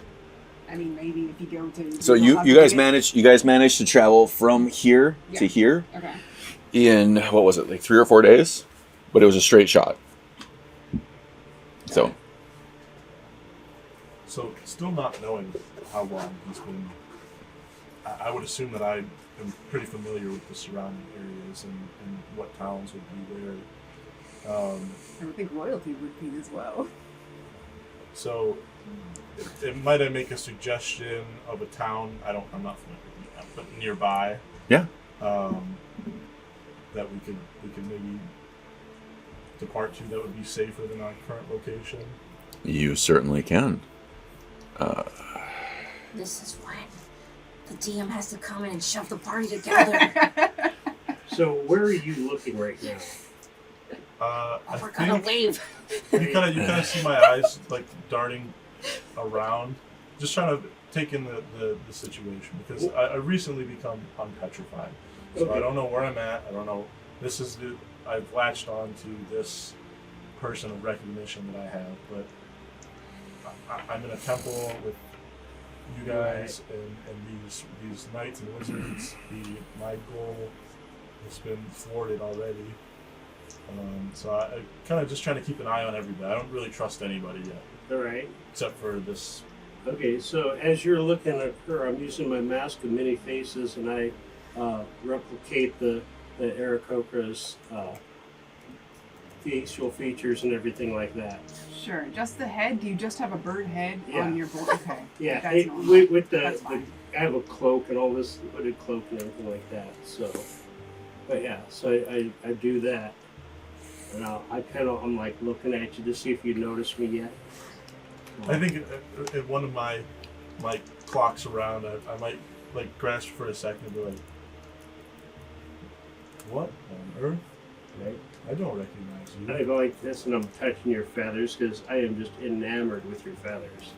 I mean, maybe if you go to... So you guys managed to travel from here to Yeah. here Okay. in, what was it, like 3 or 4 days? But it was a straight shot. So So, still not knowing how long he's been, I would assume that I am pretty familiar with the surrounding areas and what towns would be where. I would think royalty would be as well. So, might I make a suggestion of a town? I'm not familiar with the nearby. Yeah. That we could maybe depart to that would be safer than our current location. You certainly can. This is when the DM has to come in and shove the party together. So where are you looking right now? We're gonna leave. You kind of see my eyes like darting around, just trying to take in the situation because I recently become unpetrified, so I don't know where I'm at. I don't know. I've latched on to this person of recognition that I have, but I'm in a temple with you guys and these knights and wizards. My goal has been thwarted already. So I kind of just trying to keep an eye on everybody. I don't really trust anybody yet. All right. Except for this. Okay, so as you're looking at her, I'm using my mask of many faces, and I replicate the Aarakocra's facial features and everything like that. Sure. Just the head? Do you just have a bird head on your board? Okay. Yeah, That's normal. with That's the fine. I have a cloak and all this hooded cloak and everything like that. So, but yeah, so I do that, and I'm like looking at you to see if you notice me yet. I think if one of my clocks around, I might like grasp for a second and be like, "What on earth? Right? I don't recognize you." I go like this, and I'm touching your feathers because I am just enamored with your feathers.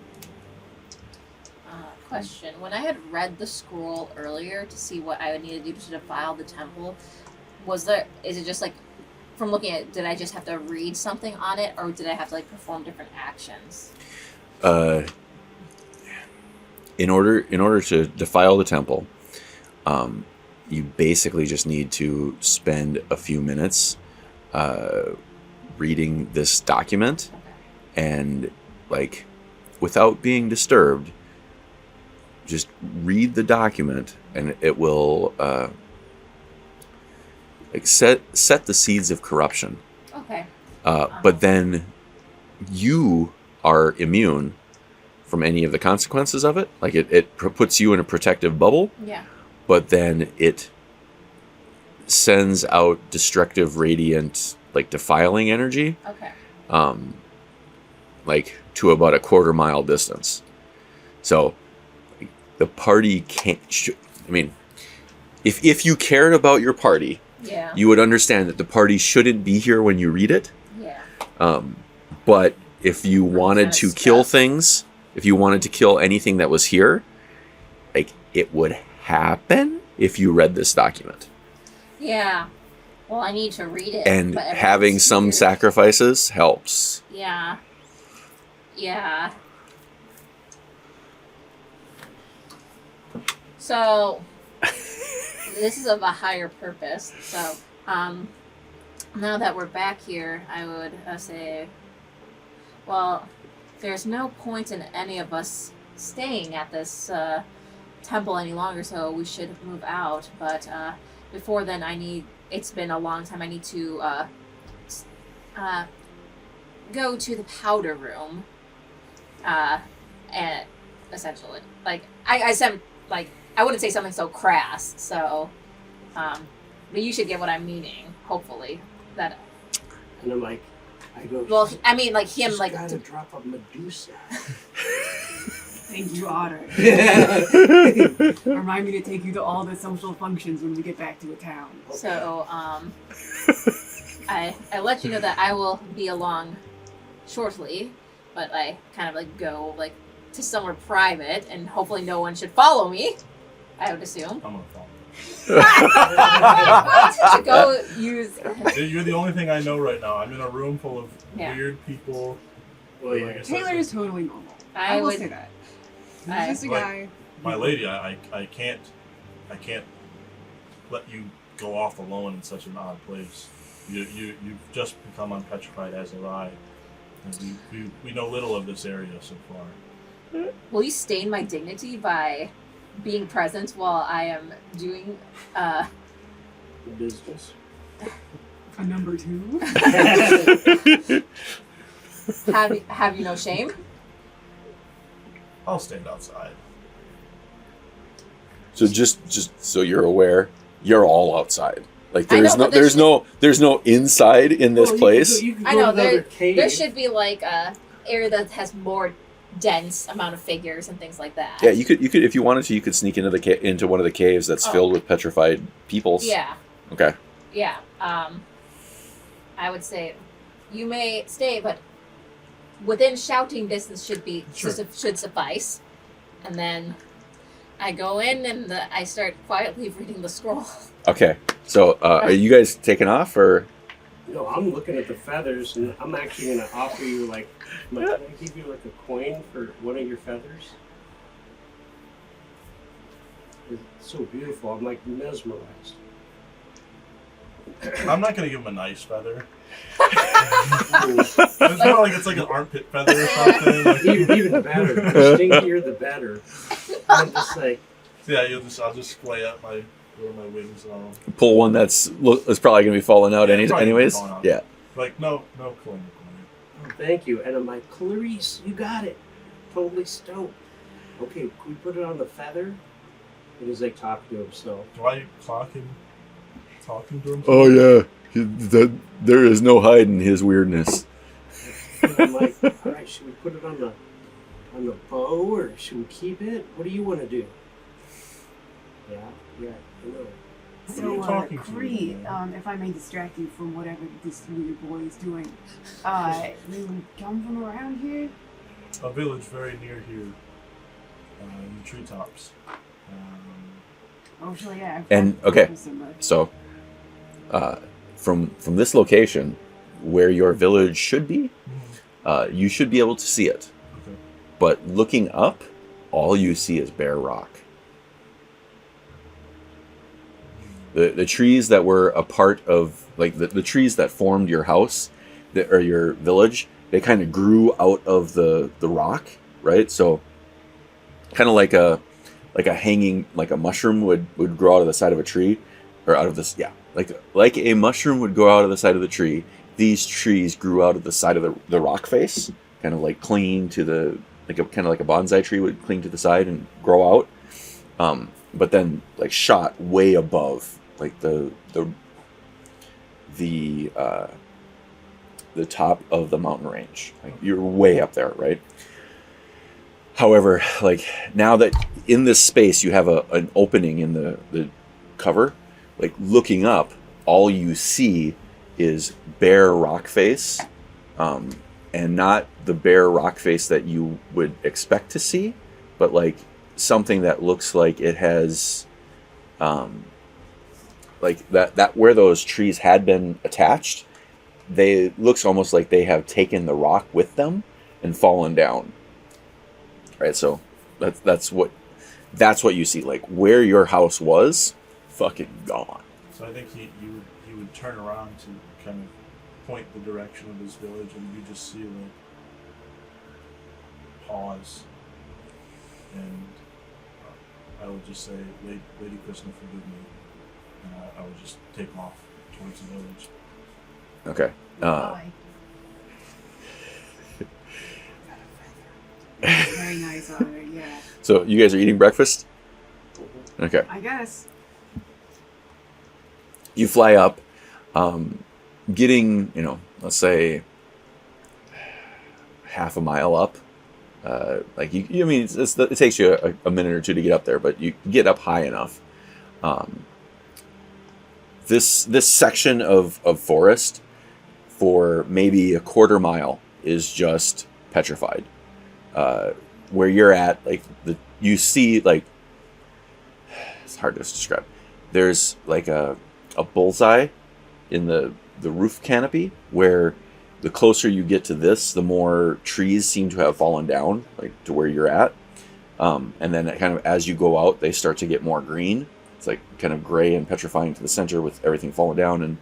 Question. When I had read the scroll earlier to see what I would need to do to defile the temple, is it just like, from looking at it, did I just have to read something on it, or did I have to like perform different actions? In order to defile the temple, you basically just need to spend a few minutes reading this document, and like without being disturbed, just read the document, and it will like set the seeds of corruption. Okay. But then you are immune from any of the consequences of it. Like it puts you in a protective bubble. Yeah. But then it sends out destructive, radiant, like defiling energy, Okay. like to about a quarter-mile distance. So the party can't. I mean, if you cared about your party, Yeah. you would understand that the party shouldn't be here when you read it. Yeah. But if you wanted to kinda kill stuck. things, if you wanted to kill anything that was here, like it would happen if you read this document. Yeah. Well, I need to read it. And but having everyone's some here. sacrifices helps. Yeah. Yeah. So, this is of a higher purpose. So, now that we're back here, I would say, well, there's no point in any of us staying at this temple any longer, so we should move out. But before then, it's been a long time, I need to go to the powder room. And essentially, like, I said, like, I wouldn't say something so crass, so, but you should get what I'm meaning, hopefully. That, And I'm like, I go. well, I mean, like, him, "Just like, gotta drop a Medusa." Thank you, Otter. Remind me to take you to all the social functions when we get back to a town. so, I let you know that I will be along shortly, but I kind of, like, go, like, to somewhere private, and hopefully no one should follow me, I would assume. I'm gonna follow. Why did you go use... You're the only thing I know right now. I'm in a room full of Yeah. weird people. Well, yeah. Like I said, Taylor is totally normal. I I will would- say that. He's I- just a Like- guy. my lady, I can't let you go off alone in such an odd place. You've just become unpetrified, as have I. And we know little of this area so far. Will you stain my dignity by being present while I am doing The business. A number 2. have you no shame? I'll stand outside. So just so you're aware, you're all outside. Like I know, there's no inside in this place. You could I go know to the other there cave. should be like a area that has more dense amount of figures and things like that. Yeah, you could if you wanted to, you could sneak into the into one of the caves that's filled with petrified peoples. Yeah. Okay. Yeah. I would say you may stay, but within shouting distance should suffice. And then I go in and I start quietly reading the scroll. Okay. So are you guys taking off or? No, I'm looking at the feathers, and I'm actually going to offer you, like, can I give you, like, a coin for one of your feathers? It's so beautiful. I'm, like, mesmerized. I'm not gonna give him a nice feather. It's not like it's like an armpit feather or something. Like, Even better. The stinkier, the better. I'm just like... yeah, I'll just splay up my wings and all. Pull one that's probably gonna be falling out Yeah, probably anyways. falling out. Yeah. Like no coin. Oh, thank you. And I'm like, Clarice, you got it. Totally stoked. Okay, can we put it on the feather? And he's like talking to himself. Do I talking to him? Oh yeah. There is no hiding his weirdness. And I'm like, all right, should we put it on the bow or should we keep it? What do you want to do? Yeah, I know. What are you So, talking to Kree, me? if I may distract you from whatever this weird boy is doing, you come from around here? A village very near here, in the treetops. Oh, sure, yeah. And, okay, So, from this location, where your village should be, you should be able to see it. Okay. But looking up, all you see is bare rock. The trees that were a part of, like the trees that formed your house, or your village, they kind of grew out of the rock, right? So, kind of like a hanging, like a mushroom would grow out of the side of a tree, or out of this, yeah, like a mushroom would grow out of the side of the tree. These trees grew out of the side of the rock face, kind of like clinging to the, kind of like a bonsai tree would cling to the side and grow out. But then like shot way above, like the top of the mountain range. Like you're way up there, right? However, like now that in this space you have an opening in the cover, like looking up, all you see is bare rock face, and not the bare rock face that you would expect to see, but like something that looks like it has, like that where those trees had been attached, looks almost like they have taken the rock with them and fallen down. Right, so that's what you see. Like where your house was, fucking gone. So I think he would turn around to kind of point the direction of his village, and you just see like pause, and I would just say, Lady Krishna, forgive me, and I would just take off towards the village. Okay. Very nice, Otter, yeah. So you guys are eating breakfast? Okay. I guess. You fly up, getting, let's say half a mile up. Like it takes you a minute or two to get up there, but you get up high enough. This section of forest for maybe a quarter mile is just petrified. Where you're at, like you see, like, it's hard to describe. There's like a bullseye in the roof canopy, where the closer you get to this, the more trees seem to have fallen down, like to where you're at. And then kind of as you go out, they start to get more green. It's like kind of gray and petrifying to the center with everything falling down, and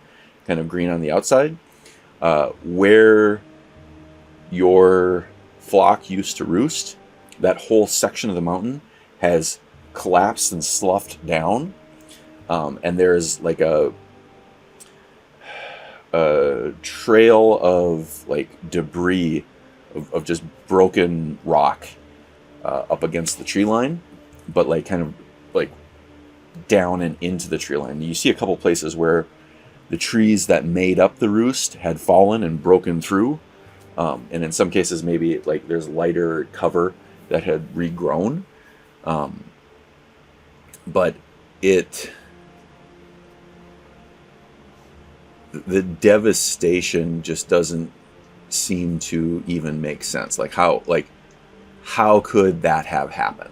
kind of green on the outside. Where your flock used to roost, that whole section of the mountain has collapsed and sloughed down. And there's like a trail of like debris of just broken rock up against the tree line, but like kind of like down and into the tree line. You see a couple places where the trees that made up the roost had fallen and broken through. And in some cases, maybe like there's lighter cover that had regrown. But the devastation just doesn't seem to even make sense. Like how could that have happened?